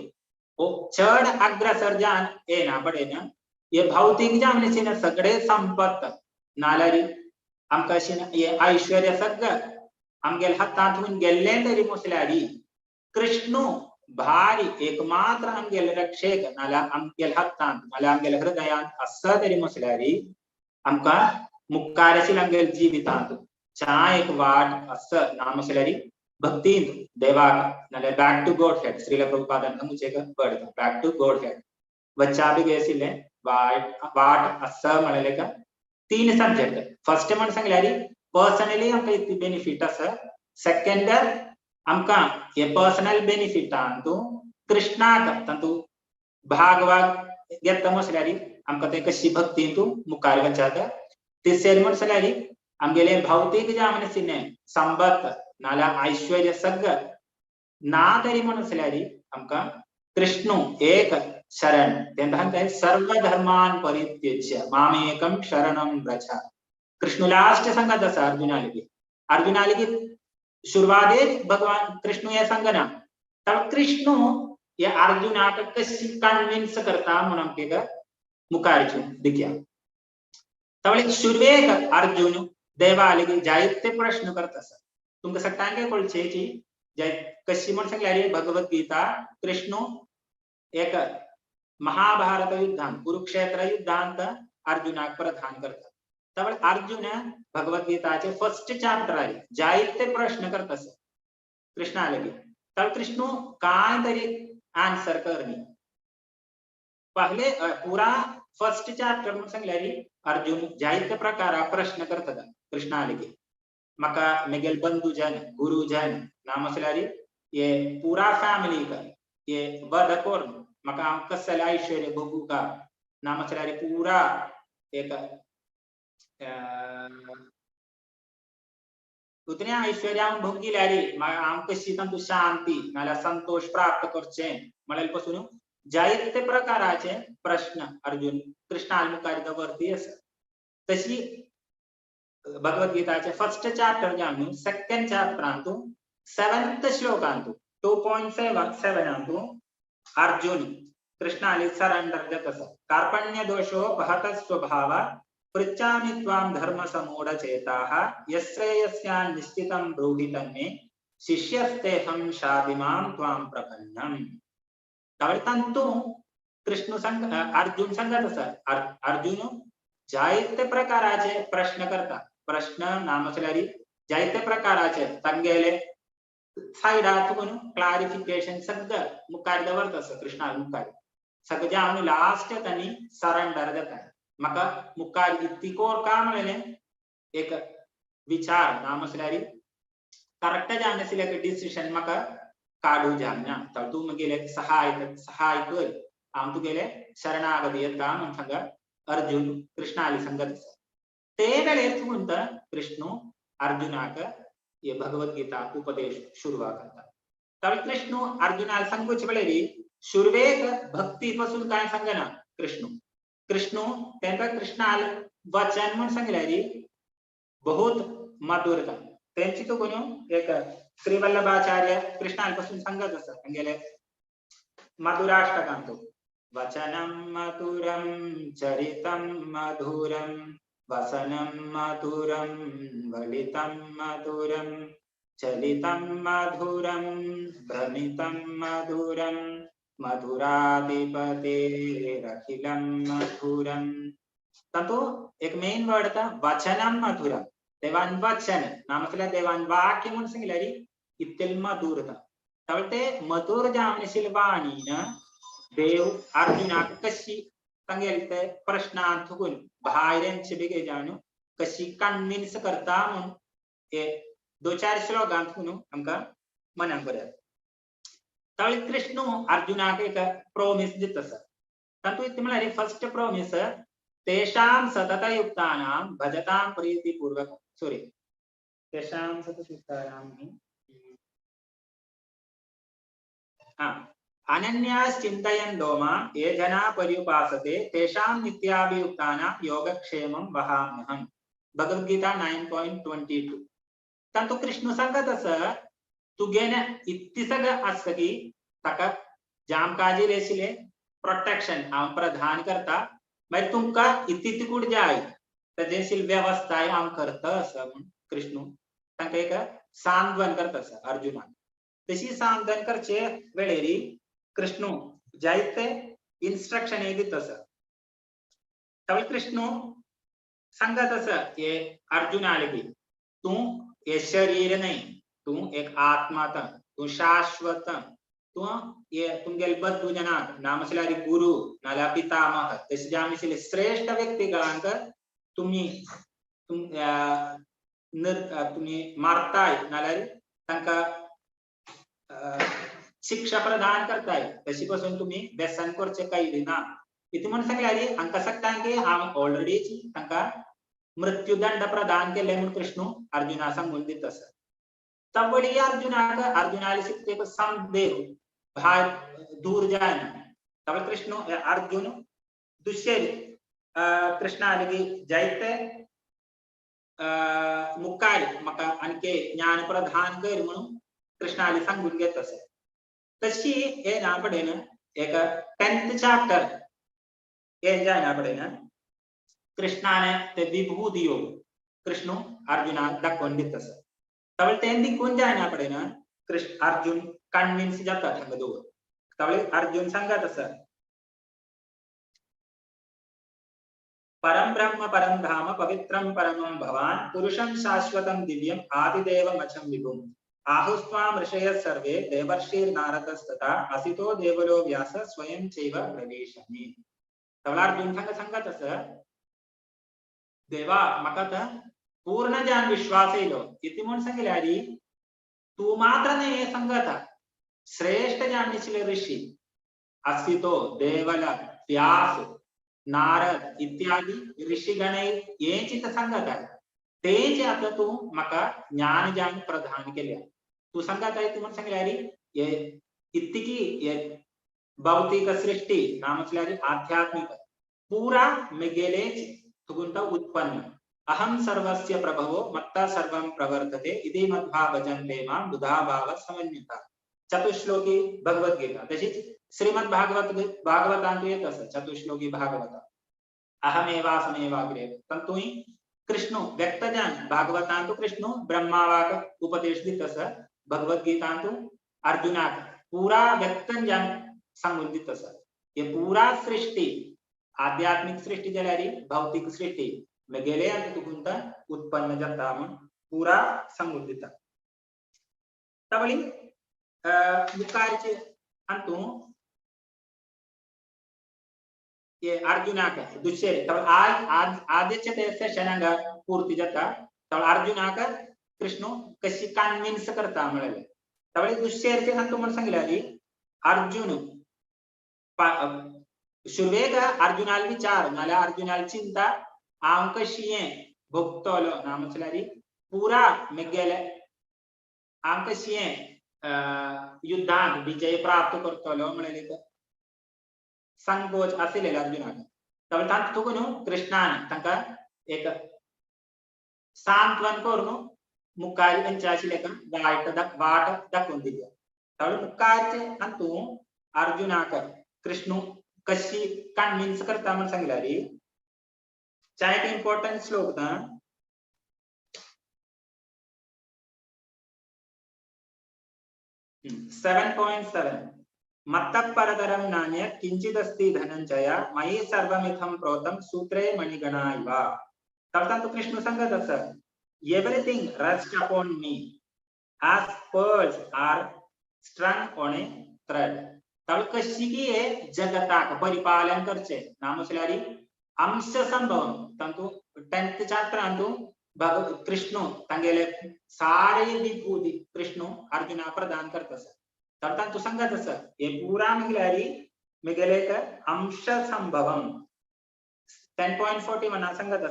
चड अग्रसर जावन येना पडेन हे भौतीक जावन सगळे संपत नाल्यार आमकां हे ऐश्वर्य सगळे आमगेले हातांतून गेल्ले तरी म्हटल्यार कृष्ण भारी एकमात्र आमगेले रक्षक नाल्यार आमगेले हातांत नाल्यार आमगेले हृदयांत आसा तरी म्हटल्यार आमकां मुखार आशिल्ल्या आमगेले जिवितांत चाय एक वाट आसा ना म्हटल्यार भक्तींत देवाक नाल्यार back to Godhead Srila प्रभुपादान मुझे word back to Godhead वच्चा बी आशिल्ले वाट आसा म्हणले का तीन सब्जेक्ट फर्स्ट म्हण सांगल्यार पर्सनली आमकां इतली बेनिफिट आसा सेकंड आमकां हे पर्सनल बेनिफिटांतू कृष्णाक तातू भाग घेता म्हटल्यार आमकां ते कशी भक्तींतू मुखार वचात तिसरे म्हण सांगल्यार आमगेले भौतीक जावन आशिल्ले संपत नाल्यार ऐश्वर्य सगळे ना तरी म्हण आसल्यार आमकां कृष्ण एक शरण ते सर्व धर्मान परित्यज्य मामेकं शरणं व्रज. कृष्ण लास्ट सांगत असा अर्जुनाला की शुरुवात भगवान कृष्ण या सांगना तब कृष्ण या अर्जुना का कशी कन्विन्स करता म्हणून के मुखारची दिख्या तब शुरुवेक अर्जुन देवाले जायते प्रश्न करता सर तुमका सांगतांगे कोळचे की जय कशी म्हणून सांगल्यारी भगवत गीता कृष्ण एक महाभारत युद्धांत कुरुक्षेत्र युद्धांत अर्जुनाक प्रधान करतात तब अर्जुन भगवत गीताचे फर्स्ट चॅप्टर आहे जायते प्रश्न करत असत कृष्णाला की तब कृष्ण काय तरी आन्सर करनी पहले पूरा फर्स्ट चॅप्टर म्हणून सांगल्यारी अर्जुन जायते प्रकार प्रश्न करतात कृष्णाला की मका मिगेल बंधुजन गुरुजन नामसल्यारी ये पूरा फैमिली का ये वध कोर मका कसला ऐश्वर्य भोगू का नामसल्यारी पूरा एक उतने ऐश्वर्या भोगील्यारी आम कशी तंतु शांती मला संतोष प्राप्त करचे म्हणालपासून जायते प्रकाराचे प्रश्न अर्जुन कृष्णाला मुखारवरती असत तशी भगवद्गीताचे फर्स्ट चॅप्टर जाणून सेकंड चॅप्टरांतू 7th श्लोकांतू 2.7 अर्जुन कृष्णाला सरेंडर देत असत कार्पण्य दोषो बहत स्वभाव पृच्छामि त्वां धर्म समूढ चेताः यस्येयस्यान् निश्चितं ब्रूहि तन्मे शिष्यस्तेऽहं शाधिमां त्वां प्रपन्नम्. तंतु कृष्ण संग अर्जुन सांगत असत अर्जुन जायते प्रकाराचे प्रश्न करता प्रश्न नामसल्यारी जायते प्रकाराचे तंगेले साइडातून क्लॅरिफिकेशन सगळं मुखार असत कृष्णाला मुखार सगळ्या लास्ट त्यांनी सरेंडर देतात मका मुखार इतकोर का म्हणले एक विचार नामसल्यारी करेक्ट जाणसिले एक डिसिजन मका काढू जाणना तर तू गेले सहाय कर आम तू गेले शरणागती येता म्हणून सांगा अर्जुन कृष्णाला सांगत ते वेळेस म्हणता कृष्ण अर्जुनाक ये भगवत गीता उपदेश शुरुवा करता तर कृष्ण अर्जुनाला सांगूच वेळेरी शुरुवेक भक्ती पासून काय सांगना कृष्ण त्यांना कृष्णाला वचन म्हणून सांगल्यारी बहुत मधुरता त्यांची तो कोण एक श्री वल्लभाचार्य कृष्णापासून सांगत असत गेले मधुराष्टकांतो वचनम मधुरम चरितम मधुरम वसनम मधुरम वलितम मधुरम चलितम मधुरम भ्रमितम मधुरम मधुराधिपते रखिलम मधुरम ततो एक मेन वर्ड था वचनम मधुरम देवान वचन नामकला देवान वाक्य म्हणून सांगल्यारी इतल मधुर था तब ते मधुर जामनेशील वाणीन देव अर्जुनाक कशी सांगेल ते प्रश्नांतून बाहेरचे बेगे जाणू कशी कन्विन्स करता म्हणून हे 2-4 श्लोकांतून आमका मनाक बरं तब कृष्ण अर्जुनाक एक प्रॉमिस दित असत तंतु इतने म्हणाले फर्स्ट प्रॉमिस तेषां सततयुक्तानां भजतां प्रीतिपूर्वक सॉरी तेषां सततयुक्तानां अनन्यास चिन्तयन्तो मां ये जना पर्युपासते तेषां नित्याभियुक्तानां योगक्षेमं वहाम्यहम्. भगवद्गीता 9.22. तंतु कृष्ण सांगत असं तुगेन इतकी सगळं असतं की ताका जाम काळजी रेशिले प्रोटेक्शन हांव प्रदान करता मागीर तुमका इतकी कुड जाय तेजेशील व्यवस्था हांव करता असं म्हणून कृष्ण तांकां एक सांत्वन करता असं अर्जुनाक तशी सांत्वन करचे वेळेरी कृष्ण जायते इन्स्ट्रक्शन दित असं तवे कृष्ण सांगत असं हे अर्जुनाला की तू ये शरीर नहीं तू एक आत्मा था तू शाश्वत तू ये तुमगे बद्धु जना नामसलारी गुरु नाला पितामह तसे जामिसिल श्रेष्ठ व्यक्तिगांक तुम्ही मारताय नालारी तांका शिक्षा प्रदान करताय तशी पासून तुम्ही व्यसन करचे काही दिना इति म्हणून सांगल्यारी हांका सांगतांके हांव ऑलरेडी तांका मृत्युदंड प्रदान केले म्हणून कृष्ण अर्जुना सांगून दित असत तवडी अर्जुनाला शिकते संदेह भार दूर जायना तवल कृष्ण अर्जुन दुश्यरी कृष्णा लगी जायते मुक्काय मका आणखी ज्ञान प्रधान कर म्हणून कृष्णाली सांगून घेत असे तशी हे ना पडे ना एक 10th चॅप्टर हे जायना पडे ना कृष्णाने ते विभूती योग कृष्ण अर्जुना दाखवून देत असं तवल ते कोण जायना पडे ना कृष्ण अर्जुन कन्विन्स जातात हंग दो तवल अर्जुन सांगत असं परम ब्रह्म परम धाम पवित्रम परमं भवान पुरुषं शाश्वतं दिव्यम आदिदेवमचं विभुम आहुस्त्वाम ऋषयः सर्वे देवर्षिर्नारदस्तथा असितो देवलो व्यास स्वयं चैव प्रवेशमि तवल अर्जुन सांगत असं देवा मका पूर्ण ज्ञान विश्वास येलो इति म्हणून सांगितले तू मात्र नाही सांगता श्रेष्ठ ज्ञान निचले ऋषी असितो देवल व्यास नारद इत्यादि ऋषिगण ये चित सांगत आहे तेच आता तू मका ज्ञान ज्ञान प्रदान केले तू सांगत आहे तुम्हाला सांगितले इतकी भौतिक सृष्टी नामचल्यारी आध्यात्मिक पूरा मिगेले तुगुंता उत्पन्न अहम सर्वस्य प्रभवो मत्ता सर्वं प्रवर्तते इति मद्भावजन्ते मां बुधा भाव समन्विता चतुश्लोकी भगवद गीता तशीच श्रीमद भागवतांतु येत असं चतुश्लोकी भागवत अहमेवासमेवाग्रे तंतु कृष्ण व्यक्त ज्ञान भागवतांतु कृष्ण ब्रह्मावाक उपदेश दित असं भगवद गीतांतु अर्जुनाक पूरा व्यक्त ज्ञान सांगून दित असं ये पूरा सृष्टी आध्यात्मिक सृष्टी जलारी भौतिक सृष्टी में गेले अंत तुकुंता उत्पन्न जाता मन पूरा सांगून दिता तवली मुखारचे अंतु ये अर्जुना का दुसरे तब आज आधीचे ते सेशन पूर्ती जाता तब अर्जुना का कृष्ण कशी कन्विन्स करता मिळाले तवली दुसरे अंतु मन सांगितले अर्जुन शुरुवेगा अर्जुनाल विचार नाला अर्जुनाल चिंता आम कशी भोगतोलो नामचलारी पूरा मिगेले आम कशी युद्धांत विजय प्राप्त करतलो म्हणले तर संकोच असेलेला अर्जुनाक तवल तांत तुकुनु कृष्णान तांका एक सांत्वन करून मुक्काय पंचाशी लेखा वाट दाखवून दिली तवल मुक्कायचे अंतु अर्जुनाक कृष्ण कशी कन्विन्स करता म्हणून सांगितले चाहे एक इंपॉर्टेंट श्लोक था 7.7 मत्तः परतरं नान्यत् किंचिदस्ति धनंजय मयि सर्वमिदं प्रोतं सूत्रे मणिगणा इव तब कृष्ण संगत असं everything rests upon me as pearls are strung on a thread तब कशी की जगताक परिपालन करचे नामसलारी अंश संभवम तंतु 10th चैप्टर अंतु भगवत कृष्ण तंगेले सारे विभूति कृष्ण अर्जुना प्रदान करता तब तंतु संगत ये पूरा मिगले का अंश संभवम 10.41 संगत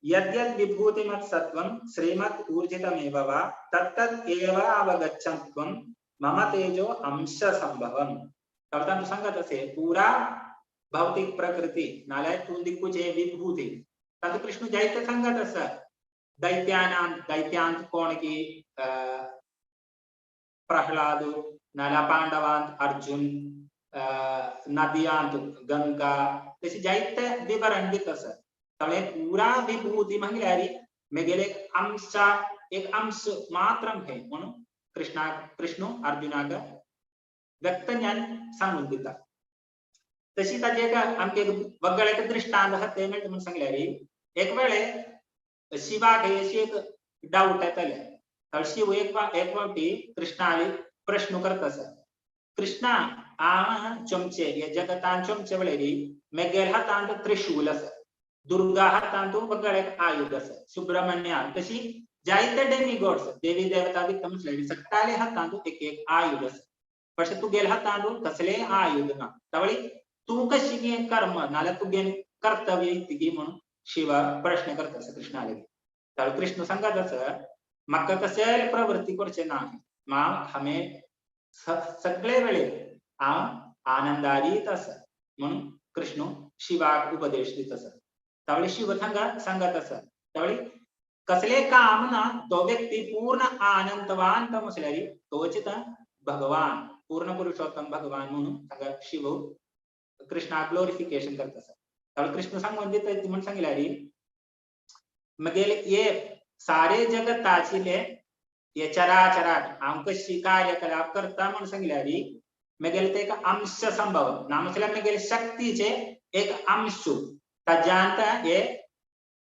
यद्यद् विभूतिमत् सत्वं श्रीमत् ऊर्जितमेव वा तत्तद् एव अवगच्छन् त्वं मम तेजो अंश संभवम तब तंतु संगत पूरा भौतिक प्रकृति नालाय तू दिक्कुचे विभूति तंतु कृष्ण जैते संगत दैत्यांत कोण की प्रहलाद नाला पांडवांत अर्जुन नदियांत गंगा तशी जैते विवरण दित तवले पूरा विभूति महिलारी मेगेले एक अंश मात्रम है म्हणून कृष्ण अर्जुनाक व्यक्त ज्ञान सांगून दिता तशी ताजे का आमके वगळ एक दृष्टांत हते मिळत म्हणून सांगल्यारी एक वेळे शिवाक अशी एक डाऊट येतले तर शिव एक वाटी कृष्णाली प्रश्न करत असा कृष्णा आम चमचे या जगतान चमचे वेळेरी मेगेल हातांत त्रिशूल असा दुर्गा हातांत वगळ एक आयुध असा सुब्रह्मण्य तशी जायते डेमी गॉड्स देवी देवता दिक्क म्हटलेली सगळे हातांत एक एक आयुध असा पण तू गेल हातांत कसले आयुध ना तवळी तू कशी की कर्म नाला तू गेन कर्तव्य इतकी म्हणून शिव प्रश्न करत असं कृष्णाला तर कृष्ण सांगत असं मक्का कसे प्रवृत्ती करचे नाही मा हमें सगळे वेळे आनंदारी असं म्हणून कृष्ण शिवाक उपदेश दित असत. त्यावेळी शिव सांगत असत त्यावेळी कसले काम ना तो व्यक्ती पूर्ण आनंदवान तमसल्यारी तोच भगवान पूर्ण पुरुषोत्तम भगवान म्हणून शिव कृष्णा ग्लोरिफिकेशन करत असत. त्यावेळी कृष्ण सांगून दित म्हणून सांगितल्यारी मगेल ये सारे जगताचिले ये चराचराट हम कशी कार्यकलाप करता म्हणून सांगितल्यारी मगेल ते एक अंश संभव नामसल्या मगेल शक्तीचे एक अंश तज्जांत ये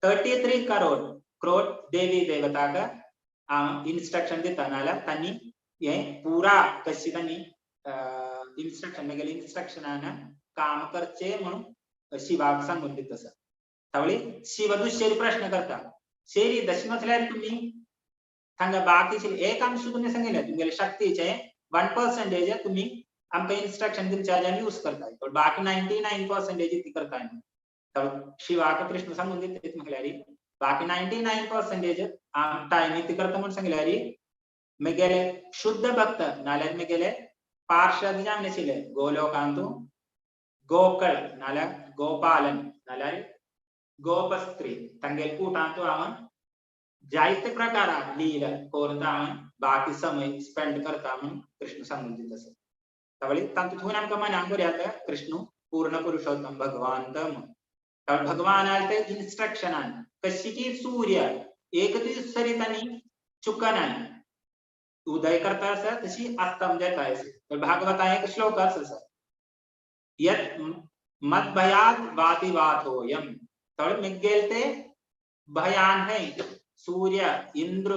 33 करोड़ देवी देवता का इंस्ट्रक्शन दिता नाला तनी ये पूरा कशी तनी इंस्ट्रक्शन मगेल इंस्ट्रक्शन आना काम करचे म्हणून शिवाक सांगून दित असत. त्यावेळी शिव दुसरी प्रश्न करता शेरी दशमसल्यार तुम्ही सांगा बाकीचे एक अंश तुम्ही सांगितलं तुमच्या शक्तीचे 1% तुम्ही आमका इंस्ट्रक्शन तुमच्या यूज करताय पण बाकी 99% ती करताय. तर शिवाक कृष्ण सांगून देत म्हटल्यारी बाकी 99% टाइम ती करता म्हणून सांगितल्यारी मी गेले शुद्ध भक्त नाल्यात मी गेले पार्षद जामनेशिले गोलोकांतू गोकळ नाल्या गोपालन नाल्यार गोपस्त्री तंगेल कूटांतू आवन जायते प्रकार लीला कोरता बाकी समय स्पेंड करता म्हणून कृष्ण सांगून दित असत. त्यावेळी तांतून आमका मनाक बऱ्यात कृष्ण पूर्ण पुरुषोत्तम भगवान तम भगवान आले ते इंस्ट्रक्शन कशी की सूर्य एक दिवस सरी तानी चुकना उदय करता असा तशी अस्तम जाता असे. भागवता एक श्लोक असा यत मत भयात वाति वातोयम त्यावेळी मिगेल ते भयान है सूर्य इंद्र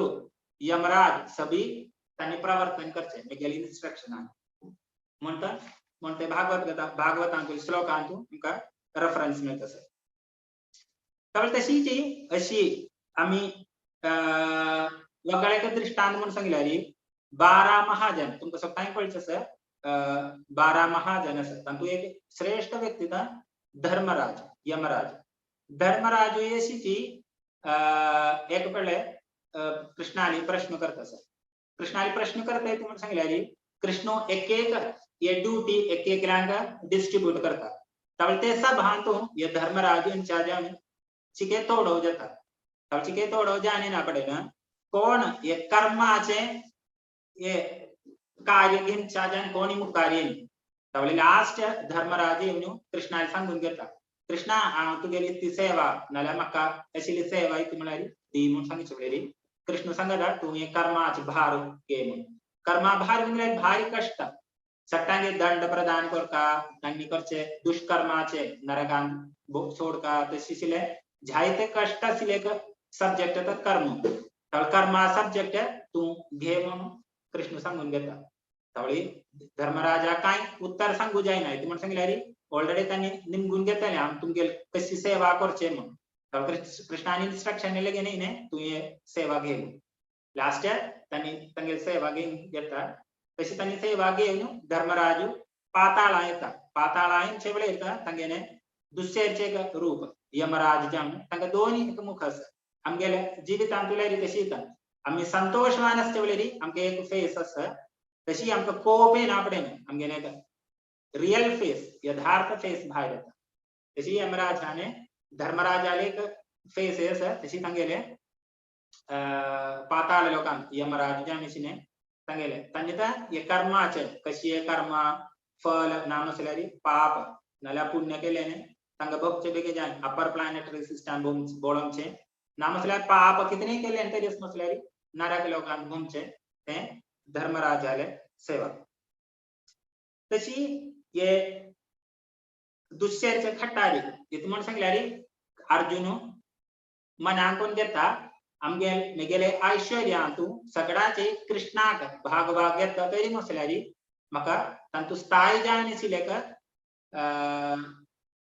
यमराज सभी त्यांनी प्रवर्तन करते मिगेल इंस्ट्रक्शन म्हणते भागवतांतून श्लोकांतून तुमका रेफरन्स मिळत असत. त्यावेळी तशी जी अशी आम्ही वगळ्याक दृष्टांत म्हणून सांगितल्यारी 12 महाजन तुमका सगळ्यांक कळच सर 12 महाजन असत तांतू एक श्रेष्ठ व्यक्ती धर्मराज यमराज धर्मराज येशी एक वेळे कृष्णाली प्रश्न करत असत. कृष्णाली प्रश्न करता येते म्हणून सांगितल्यारी कृष्ण एक ये ड्यूटी एक रंग डिस्ट्रीब्यूट करता त्यावेळी ते सब हांतू ये धर्मराज यांच्या जान चिके तोडव जातात. त्यावेळी चिके तोडव जाने ना पडे ना कोण ये कर्माचे ये कार्य घेऊन जान कोणी मुखारी त्यावेळी लास्ट धर्मराज येऊन कृष्णाला सांगून घेता कृष्णा तुगेली ती सेवा नाल्या म्हाका अशी सेवा ती म्हणाली ती म्हणून सांगितलेली. कृष्ण सांगता तू हे कर्माचे भार घे म्हणून कर्मा भार म्हणजे भारी कष्ट सट्टांगे दंड प्रदान करता त्यांनी करचे दुष्कर्माचे नरकांत सोडका तशी सिले झायते कष्ट सिले सब्जेक्ट तर कर्म कर्मा सब्जेक्ट तू घे म्हणून कृष्ण सांगून घेता. त्यावेळी धर्मराजा काय उत्तर सांगू जाय नाही म्हणून सांगितल्यारी ऑलरेडी त्यांनी निमगून घेतले आम तुमगे कशी सेवा करचे म्हणून कृष्णाने इंस्ट्रक्शन दिले नाही तू ये सेवा घे लास्ट त्यांनी तंगे सेवा घेऊन घेतात. तशी त्यांनी सेवा घेऊन धर्मराजू पाताळा येतात पाताळांचे वेळे येतात तंगेने दुसऱ्याचे रूप यमराज जाम तंग दोन्ही एक मुख असत आमगेले जीवितांतुलेरी तशी येतात आम्ही संतोषवान असते वेळेरी आमके एक फेस असत तशी आमका कोपे नापडे आमगेने रियल फेस यथार्थ फेस भायर येता तशी यमराजाने धर्मराजाले एक फेस तशी तांगेले पाताळ लोकांक यमराज जामिशिने तांगेले तांचे ये कर्माचे कशी ये कर्मा फल नामसल्यारी पाप नाल्या पुण्य केलेने तांगा भोगचे बेगे जान अपर प्लॅनेटरी सिस्टम बोळमचे नामसल्यार पाप कितने केले तरी मसल्यारी नरक लोकांक भोमचे ते धर्मराजाले सेवा. तशी ये दुसऱ्याचे खट्टारी इथे म्हणून सांगल्यारी अर्जुन मनांकून घेता आमगे मेगेले ऐश्वर्यांतू सगळ्याचे कृष्णाक भाग घेता तरी मसल्यारी म्हाका तांतू स्थायी जायनाशिल्ले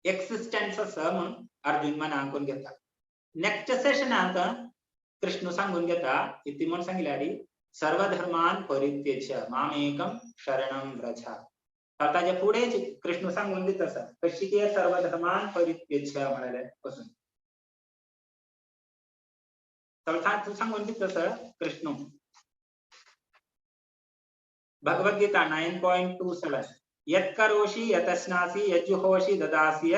एक्सिस्टन्स आसा म्हणून अर्जुन मनांकून घेता. नेक्स्ट सेशनांत कृष्ण सांगून घेता इथे म्हणून सांगल्यारी सर्व धर्मान परित्यज्य मामेकम शरणं व्रज ताच्या पुढे कृष्ण सांगून देत असत कशी की सर्व धर्मान परित्यज्य म्हणाले पासून तर सांगून देत असत कृष्ण भगवद्गीता 9.2 यत्करोषि यतश्नासि यज्जुहोषि ददासि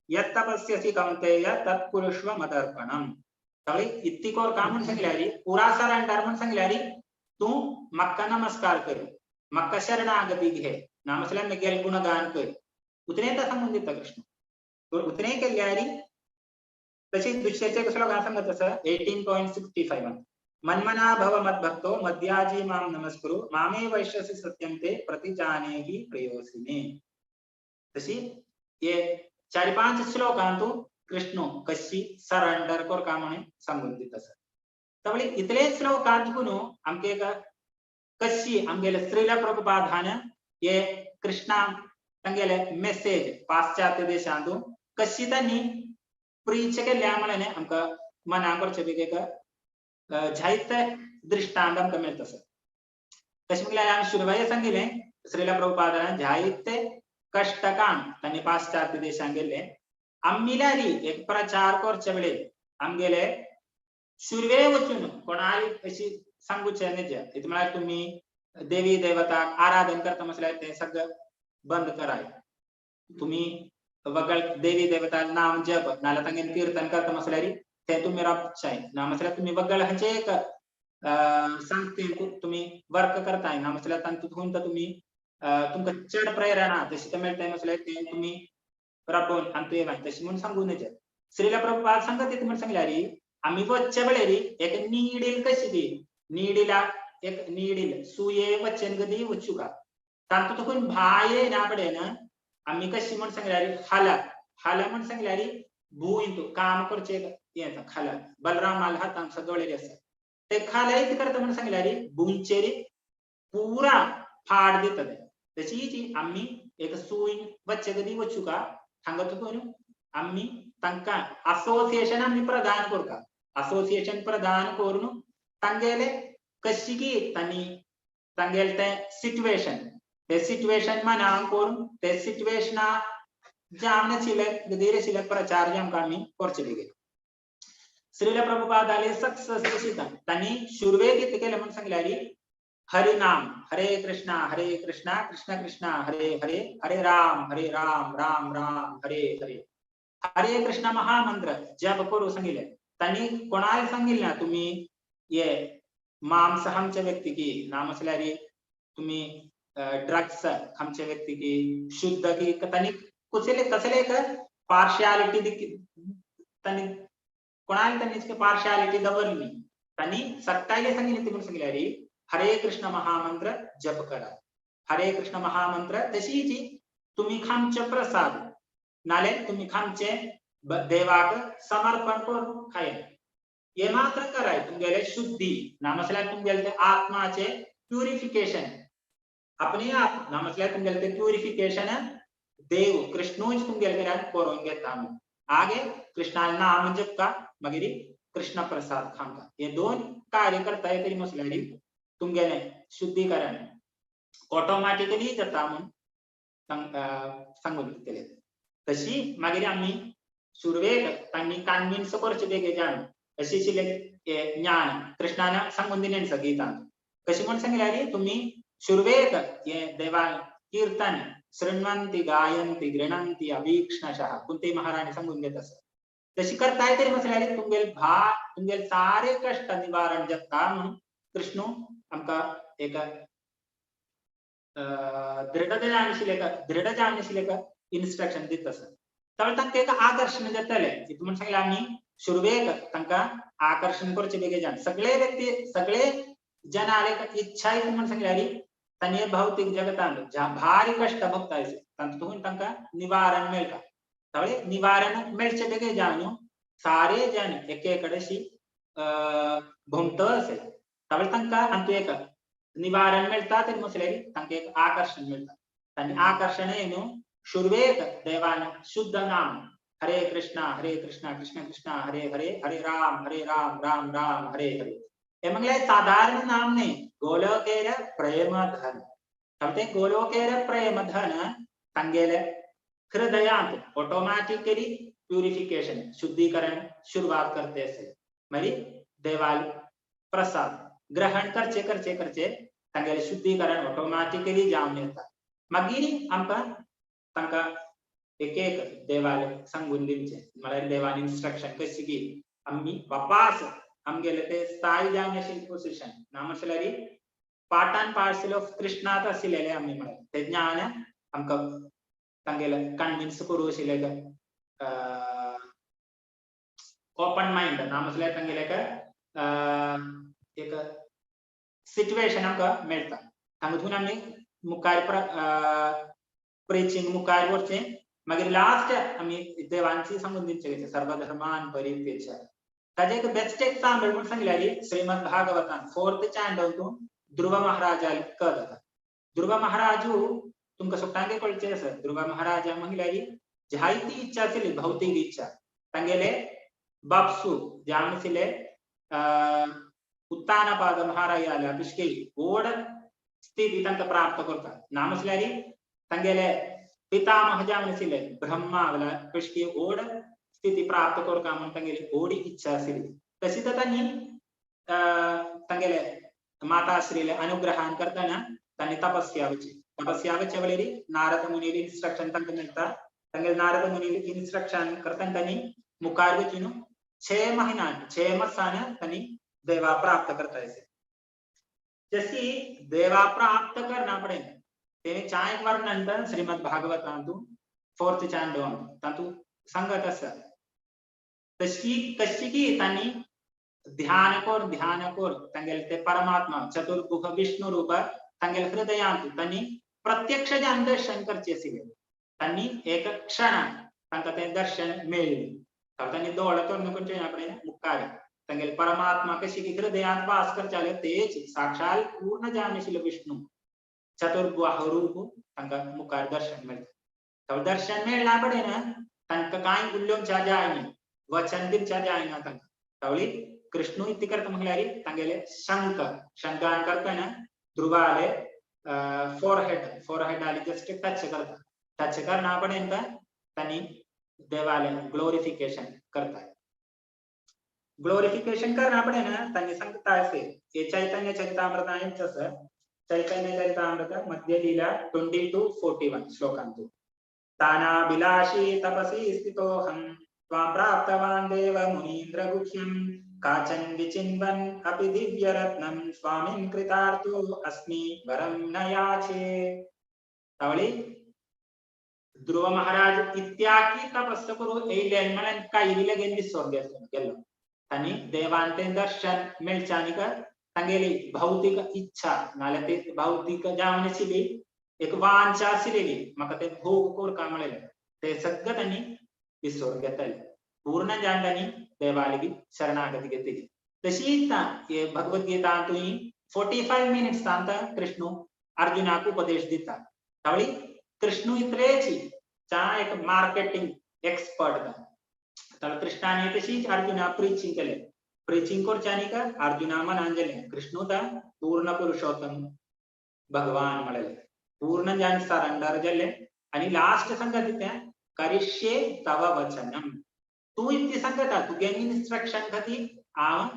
यत्तपस्यसि कौन्तेय तत्कुरुष्व मदर्पणम. तवळी इत्तिकोर कामून सांगल्यारी पुरा सरेंडर म्हणून सांगल्यारी तू मक्का नमस्कार कर, मक्का शरणागती घे, नामसल्या मेगेल गुणगान कर. उतने तर संबंधित कृष्ण उतने केल्यारी तशी दुसऱ्याचे श्लोक सांगत असं 18.65 मन्मना भव मद्भक्तो मध्याजी माम नमस्कुरु मामे वैश्यसि सत्यं ते प्रतिजानेहि प्रियोसिने. तशी ये 4-5 श्लोकांतू कृष्ण कशी सरेंडर कोर कामणे संबंधित असं. तवळी इतले श्लोकांतून आमके कशी आमगेले श्रीला प्रभुपादान ये कृष्णा तंगेले मेसेज पाश्चात्य देशांतून कशी त्यांनी प्रीच केल्या म्हणणे आमका मनांकर छबिके का जायत दृष्टांतम कमेल तसं. कशी म्हटल्यार आम्ही सुरुवाये सांगिले श्रीला प्रभुपादान जायत कष्टकाम त्यांनी पाश्चात्य देशांत गेले आम्मिलारी एक प्रचार करचे वेळे आमगेले सुरवे वचून कोणाली अशी सांगूचे नजे इथे म्हळ्यार तुम्ही देवी देवता आराधन करता म्हटल्यार ते सगळं बंद कराय. तुम्ही वगळ देवी देवता नाम जप नाला तांगेन कीर्तन करता म्हटल्यार ते तुम्ही राबचाय ना म्हटल्यार तुम्ही वगळ हाचे एक सांगते तुम्ही वर्क करताय ना म्हटल्यार तांतून तुम्ही तुमका चड प्रेरणा तशी ते मेळटाय म्हटल्यार ते तुम्ही राबोवन आणि ते तशी म्हणून सांगू नजे. श्रीला प्रभुपाद सांगत येते म्हणून सांगल्यार आम्ही वच्चे वेळेरी एक नीडील कशी दी नीडीला एक नीडील सुये वचन गदी वचुका तांतून भाये ना पडे ना आम्ही कशी म्हणून सांगल्यार हाला हाला म्हणून सांगल्यार भूइंतू काम करचे येता खाला बलराम माल हातान सगळेरी असतात ते खाला इथे करता म्हणून सांगल्यार भूंचेरी पुरा फाड देतात. तशी जी आम्ही एक सुई वच्चे गदी वचुका सांगत कोण आम्ही तांका असोसिएशन आम्ही प्रदान करता. असोसिएशन प्रदान करून तांगेले कशी की तांनी तांगेले ते सिच्युएशन मनान करून ते सिच्युएशना जामने चिले गदीरे चिले प्रचार जे आमकां आमी करचे बेगे. श्रीला प्रभुपादाले सक्सेस दिसता तांनी शुरवे कितें केलें म्हणून सांगल्यार हरि नाम हरे कृष्णा कृष्ण कृष्ण हरे हरे हरे राम राम राम हरे हरे हरे कृष्ण महामंत्र जप करू सांगितले. त्यांनी कोणाला सांगितले ना तुम्ही ये मांसाहारच्या व्यक्ती की नाम असल्यारी तुम्ही ड्रग्स आमच्या व्यक्ती की शुद्ध की त्यांनी कुठले कसले एक पार्शियालिटी त्यांनी कोणाला त्यांनी पार्शियालिटी दवरली. त्यांनी सत्ताईले सांगितले म्हणून सांगितले हरे कृष्ण महामंत्र जप करा. हरे कृष्ण महामंत्र तशी जी तुम्ही खामचे प्रसाद नाले तुम्ही खामचे देवाक समर्पण करून खाय ये मात्र कराय तुमगेले शुद्धी नामसल्यार तुमगेले ते आत्माचे प्युरिफिकेशन अपने आप नामसल्यार तुमगेले ते प्युरिफिकेशन देव कृष्णोच तुमगेले करून घेता. आगे कृष्णा नाम जप का मागीर कृष्ण प्रसाद खामका हे दोन कार्य करता तरी मसल्यारी तुमगेले शुद्धीकरण ऑटोमॅटिकली जाता म्हणून सांगून दिले. तशी मागीर आम्ही सुरवेक तांणी कन्विन्स करचे बेगे जाण अशी ज्ञान कृष्णाने सांगून दिले गीतांत. कशी म्हणून सांगल्यार तुम्ही सुरवेक हे देवा कीर्तन शृण्वन्ति गायन्ति गृह्णन्ति अभीक्ष्णशः कुंती महाराणी सांगून देत असत. तशी करताय तरी म्हटल्यार तुमगेले सारे कष्ट निवारण जाता म्हणून कृष्ण आमका एक दृढ जाणशिलेक इन्स्ट्रक्शन दित असत. तर तांकां एक आकर्षण जातले म्हणून सांगले आम्ही सुरवेक तांकां आकर्षण करचे बेगे जाण सगळे व्यक्ती सगळे जनाले इच्छा म्हणून सांगल्यार तांणी भौतिक जगतांत भारी कष्ट भोगताय तातूंत तांकां निवारण मेळटा. तळे निवारण मेळचे बेगे जाण सारे जन एके कडेशी भोंवत असे तळे तांकां हातूं एक निवारण मेळटा तरी म्हटल्यार तांकां एक आकर्षण मेळटा. तांणी आकर्षण येवन शुरवेक देवान शुद्ध नाम हरे कृष्णा कृष्ण कृष्ण हरे हरे हरे राम राम राम हरे हरे हे म्हटल्यार साधारण नाम न्ही गोलोकेर प्रेम धन. ते गोलोकेर प्रेम धन तांगेले हृदयांत ऑटोमॅटिकली प्युरिफिकेशन शुद्धीकरण शुरुआत करते असे मागीर देवाल प्रसाद ग्रहण करचे तांगेले शुद्धीकरण ऑटोमॅटिकली जावन येता. मागीर आमकां तांकां एक एक देवाले सांगून दिवचे म्हळ्यार देवान इन्स्ट्रक्शन कशी की आमी वापास आमगेले ते स्थायी जावन आशिल्ले पोजिशन ना म्हटल्यार part end parcel of Krishnat आशिल्ले आमी म्हळ्यार ते ज्ञान आमकां तांगेले कन्विन्स करूं आशिल्ले ओपन माइंड ना म्हटल्यार तांगेले एक सिच्युएशन आमकां मेळटा हांगून आमी मुखार प्रिचिंग मुखार वरचें मागीर लास्ट आमी देवांची सांगून दिवचें सर्वधर्मान परित्यज्य ताजे एक बेस्ट एग्जांपल म्हण सांगल्यार श्रीमद भागवतान 4th चॅप्टर ध्रुव महाराजाल कथ जाता ध्रुव महाराजू तुमकां सगळ्यांक कळचें आसा ध्रुव महाराजा म्हळ्यार जायती इच्छा आशिल्ली भौतीक इच्छा तांगेले बापसू जावन आशिल्ले उत्तानपाद महाराजाला पिशके गोड स्थिती तांकां प्राप्त करता ना म्हटल्यार तांगेले पितामह जावन आशिल्ले ब्रह्मा पिशके गोड स्थिती प्राप्त करता म्हण तांगेली गोडी इच्छा आशिल्ली तशीच तांणी तांगेले माताश्रीले अनुग्रहान करतना तांणी तपस्या वचे वेळेर नारद मुनीर इन्स्ट्रक्शन तांकां मेळटा तांगेले नारद मुनीर इन्स्ट्रक्शन करतना तांणी मुखार वचून 6 महीना 6 मासान तांणी देवा प्राप्त करता जैसी देवा प्राप्त करना पड़े तेने चाय वर्णन श्रीमद भागवतान 4th चॅप्टर तातू सांगत आसा तशी कशी की तांणी ध्यान कर तांगेले ते परमात्मा चतुर्मुख विष्णु रूप तांगेले हृदयांत तांणी प्रत्यक्ष ज्ञान दर्शन करचे आशिल्ले तांणी एक क्षण तांकां ते दर्शन मेळ्ळें तांणी दोळ तोरण करचे आपणे मुखार तांगेले परमात्मा कशी की हृदयांत वास करचाले तेच साक्षात पूर्ण जावन आशिल्ले विष्णू चतुर्बाह रूप तांकां मुखार दर्शन मेळटा दर्शन मेळ्ळा पडेन तांकां कांय उलोवच्या जायना वचन दिवच्या जायना तांकां तावळी कृष्ण इति करता म्हळ्यार तांगेले शंकान करतना ध्रुवाले फोरहेड आली जस्ट टच करना पडेन तांणी देवाले ग्लोरिफिकेशन करता ग्लोरिफिकेशन करना पडेन तांणी सांगता असे हे चैतन्य चरितामृत चैतन्य चरितामृत मध्य लीला 20-41 श्लोकांतु तानाभिलाषी तपसी स्थितोऽहं त्वां प्राप्तवान् देव मुनीन्द्र गुह्यं काचन विचिन्वन् अपि दिव्यरत्नं स्वामिन् कृतार्थो अस्मि वरं न याचे तावळी ध्रुव महाराज इत्याकी तपस्या करू येयले म्हळ्यार काही लगेन विसर गेलो तांणी देवांते दर्शन मेळचानी तांगेली भौतिक इच्छा नाल्यार ते भौतिक जावन आशिल्ली एक वांछा आशिल्ली म्हाका ते भोग करता म्हळें ते सगळें तांणी विसर घेतले पूर्ण जाण तांणी देवाली शरणागती घेतली तशीच भगवद्गीता 45 मिनिट्स कृष्ण अर्जुनाक उपदेश दिता तावळी कृष्ण इतलेची एक मार्केटिंग एक्सपर्ट तर कृष्णाने तशीच अर्जुना प्रीचिंग केले प्रीचिंग करच्यांनी अर्जुना मनान गेले कृष्ण पूर्ण पुरुषोत्तम भगवान म्हळेले पूर्ण जाण सरेंडर जाले आणि लास्ट सांगता कितें करिष्ये तव वचनम तू इतली सांगता तुगे इन्स्ट्रक्शन खातीर हांव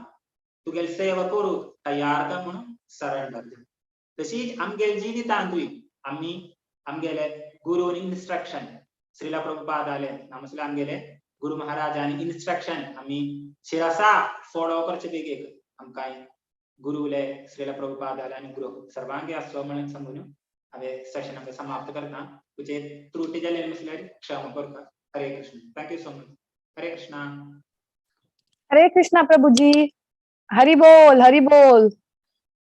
तुगेली सेवा करूं तयार का म्हणून सरेंडर तशीच आमगेले जिवितांतूय आमी आमगेले गुरूनी इन्स्ट्रक्शन श्रीला प्रभुपादाले नमस्कार आमगेले गुरु महाराजांनी इन्स्ट्रक्शन आमी शिरसा फॉलो करचे बेगीक आमकां गुरुले श्रीला प्रभुपादाले आनी गुरु सर्वांगी आसो म्हणून सांगून हांवें सेशन आमकां समाप्त करता तुजे त्रुटी जाले म्हटल्यार क्षमा करता हरे Krishna thank you so much हरे कृष्णा प्रभुजी हरि बोल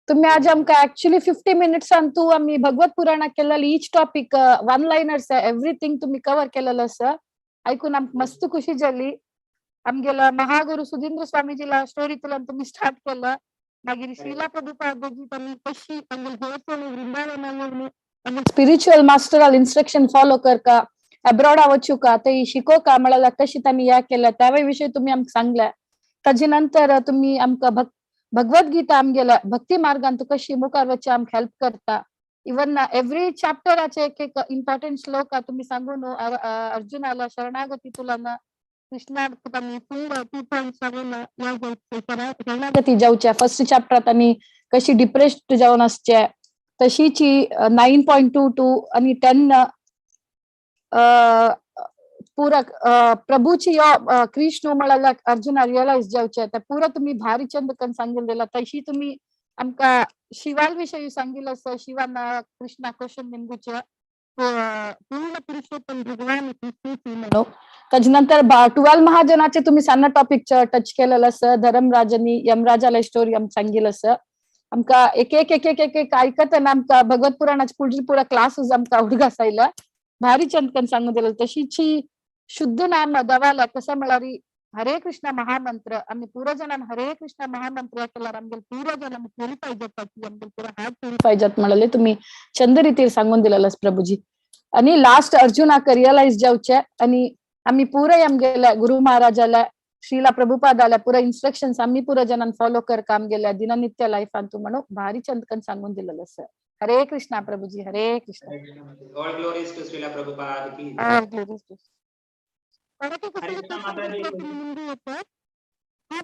तुम्ही आज आमकां एक्चुअली 50 मिनिट्स तू आम्ही भगवत पुराणाक केलेली ईच टॉपिक 1 लाइनर्स एवरीथिंग तुम्ही कवर केलेलो आसा ऐकून आमकां मस्त खुशी जाली आमगेला महागुरु सुधींद्र स्वामीजीला स्टोरीतल्यान तुम्ही स्टार्ट केला मागीर श्रीला प्रभुपादाजी त्यांनी कशी वृंदावन स्पिरिच्युअल मास्टरल इन्स्ट्रक्शन फॉलो करका अब्रॉड वचूका ते शिकोका म्हळ्यार कशी त्यांनी या केल्या त्या विषयी तुम्ही आमकां सांगल्या ताजे नंतर तुम्ही आमकां भगवद्गीता आमगेल्या भक्ती मार्गान कशी मुखार वच्चे आमकां हेल्प करता इवन एवरी चॅप्टराचे एक इम्पॉर्टंट श्लोक तुम्ही सांगून अर्जुनाला शरणागती तुलन कृष्णा शरणागती जावचे फर्स्ट चॅप्टरात आनी कशी डिप्रेस्ड जावन आसचे तशीची 9.22 आणि 10 पूरक प्रभूची कृष्ण मला अर्जुना रिअलाइज जावचे तर पुरा तुम्ही भारी चंद कन सांगितलेला तशी तुम्ही आमका शिवाल विषयी सांगितलं असं शिवाना कृष्णा क्वेश्चन निंबूच्या पूर्ण पुरुषोत्तम भगवान म्हणून त्याच्यानंतर 12 महाजनाचे तुम्ही सान्ना टॉपिक टच केलेलं असं धर्मराजांनी यमराजाला स्टोरी सांगितलं असं आमका एक एक एक एक एक एक ऐकत ना आमका भगवत पुराणाचे पुढील पुरा क्लासेस आमका आवडीक असायला भारी चंदकन सांगून दिलं तशीची शुद्ध नाम दवाला कसं मिळाली हरे कृष्ण महामंत्र आम्ही पूर्वजनांना हरे कृष्ण महामंत्र केला आमगे पूर्वजनांना केली पाहिजेत आमगे पुरा हात केली पाहिजेत म्हणाले तुम्ही चंद रीतीने सांगून दिलेलं प्रभूजी आणि लास्ट अर्जुनाक रिअलाइज जावचे आणि आम्ही पुरा आमगेल्या गुरु महाराजाला श्रीला प्रभुपादाला पुरा इन्स्ट्रक्शन्स आम्ही पुरा जनांना फॉलो कर काम गेल्या दिननित्य लाईफ आणतो म्हणून भारी चंदकन सांगून दिलेलं सर हरे Krishna Prabhuji Hare Krishna all glories to Srila Prabhupada की ऑल ग्लोरीज टू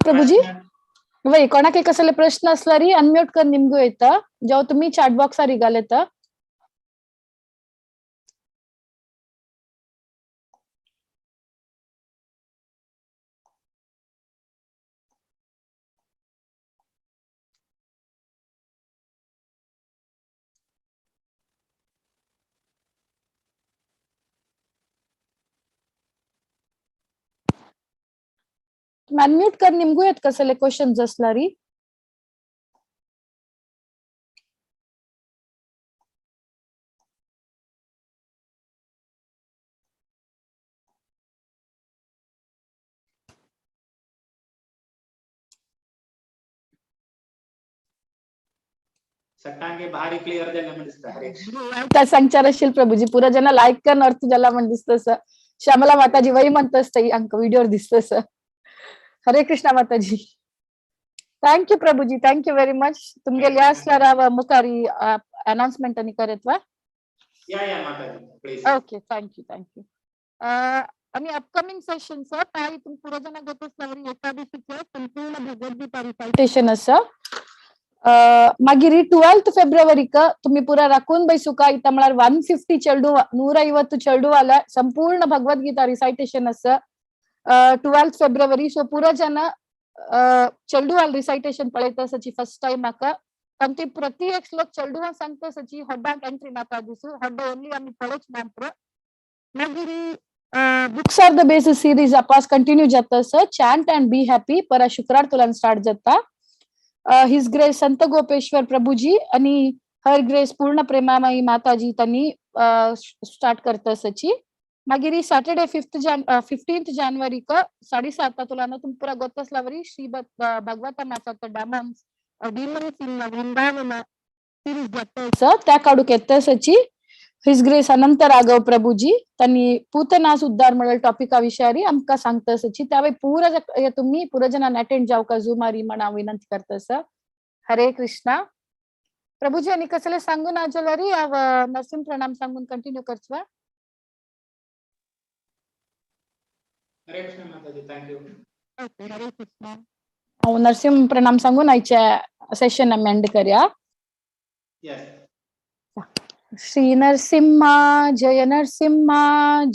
प्रभुजी वय कोणाके कसले प्रश्न असला री अनम्यूट कर निमगू येतं जेव्हा तुम्ही चॅट बॉक्स रिगाले तर अनम्यूट कर निमगू येत कसले क्वेश्चन असला री सट्टांगे भारी क्लियर झालं म्हणजे हरे त्या संचारशील प्रभूजी पुरा जन लाईक कर अर्थ ज्याला म्हण दिसत श्यामला माताजी वही म्हणतस अंक व्हिडिओ दिसतस हरे कृष्णा माताजी thank you Prabhuji thank you very much तुमगे लिहास मुखारी अनाउन्समेंट आणि करत वा या माताजी प्लीज ओके थँक्यू आणि अपकमिंग सेशन सर काही तुम्ही पुरोजन घेत असल्यावर एकादशीचं संपूर्ण भगवद्गीता रिसायटेशन असं मागीर 12th फेब्रुवरी तुम्ही पुरा राखून बैसुका इता म्हळ्यार 150 चेडू 150 चेडू वाला संपूर्ण भगवद्गीता रिसायटेशन असं 12th फेब्रुवरी सो पुरा जन चेडू वाल रिसायटेशन पळयता सची फर्स्ट टाइम म्हाका पण ती प्रति एक श्लोक चेडू सांगता सची हड्डाक एंट्री नाका दिसू हड्डा ओनली आम्ही पळच मात्र मागीर books are the basis series अपास कंटिन्यू जाता सर चॅन्ट अँड बी हॅपी परा शुक्रार तुला स्टार्ट जाता हिज ग्रेस संत गोपेश्वर प्रभुजी आणि हर ग्रेस पूर्ण प्रेमामयी माताजी त्यांनी स्टार्ट करता सची मागीर सॅटरडे 15th जानेवारी 7:30 तुला तुम पुरा गोतसलावरी श्री भगवता माता डामन्स डीमन्स इन वृंदावन सीरीज जाता त्या काडूक येता सची हिज ग्रेस अनंत राघव प्रभुजी त्यांनी पूतनास उद्धार म्हणून टॉपिका विषयारी आमका सांगता सची त्यावेळी पूरा तुम्ही पुरजनांना अटेंड जाऊ का झुमारी म्हणा विनंती करतस हरे कृष्णा प्रभुजी आणि कसले सांगून आजलरी नरसिंह प्रणाम सांगून कंटिन्यू करचवा हरे कृष्ण माताजी थँक्यू ओके हरे कृष्णा नरसिंह प्रणाम सांगून आयच्या सेशन आम्ही एंड करूया यस श्री नरसिम्हा जय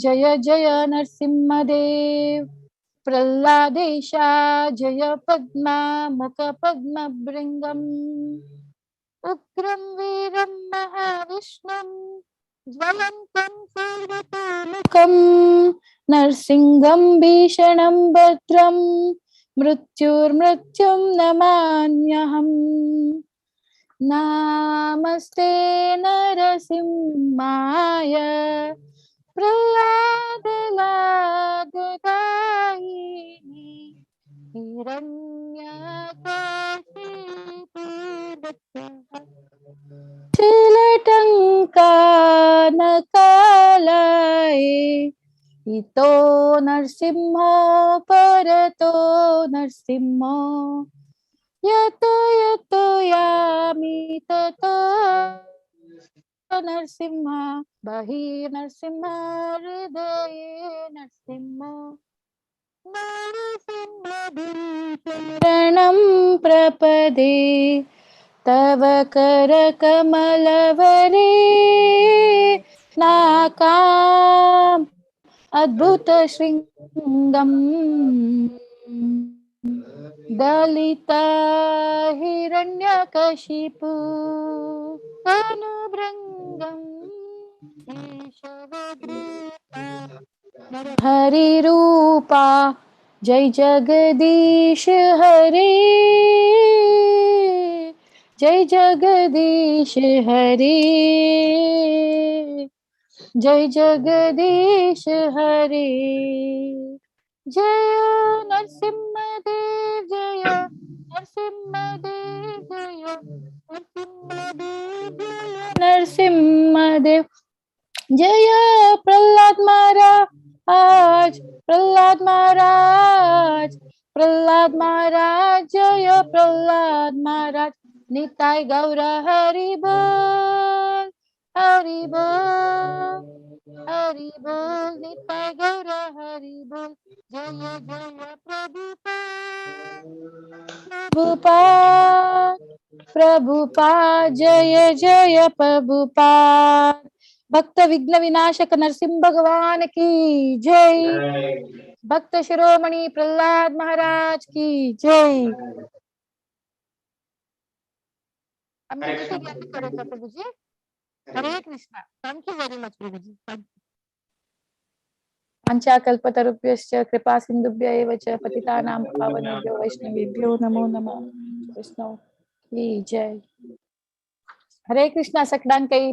जय जय नरसिंहदेव प्रल्हादेशा जय पद्मा मुख पद्म भृंगम उग्रं वीरं महाविष्णुं ज्वलन्तं सर्वतोमुखं नरसिंहं भीषणं भद्रं मृत्युर्मृत्युं नमाम्यहम् नमस्ते नरसिंहाय प्रह्लादलाददायिनि हिरण्यकाशिपूर्वकालये इतो नरसिंहो परतो नरसिंहो यतो यतो यामि ततो नरसिंह बहिः नरसिंह हृदये नरसिंह नरसिंहं शरणं प्रपदे तव कर कमलवरे नाकाम अद्भुत श्रृंगम दलिता हिरण्यकशिपु अनुभृंगम हरि रूपा जय जगदीश हरे जय जगदीश हरे जय जगदीश हरे जय नरसिंहदेव जय नरसिंहदेव जय नरसिंहदेव जय नरसिंहदेव जय प्रहलाद महाराज प्रहलाद महाराज प्रहलाद महाराज जय प्रहलाद महाराज निताय गौर हरि बोल हरि बोल हरि बोल निताय गौर हरि बोल जय जय प्रभुपाद प्रभुपाद जय जय प्रभुपाद भक्त विघ्न विनाशक नरसिंह भगवान की जय भक्त शिरोमणि प्रहलाद महाराज की जय Prabhu ji Hare Krishna thank you very much Prabhu ji पंचाकल्पतरुभ्यश्च कृपा सिंधुभ्य एव च पतितानां पावनेभ्यो वैष्णवेभ्यो नमो नमः वैष्णव की जय हरे कृष्णा सकडांकई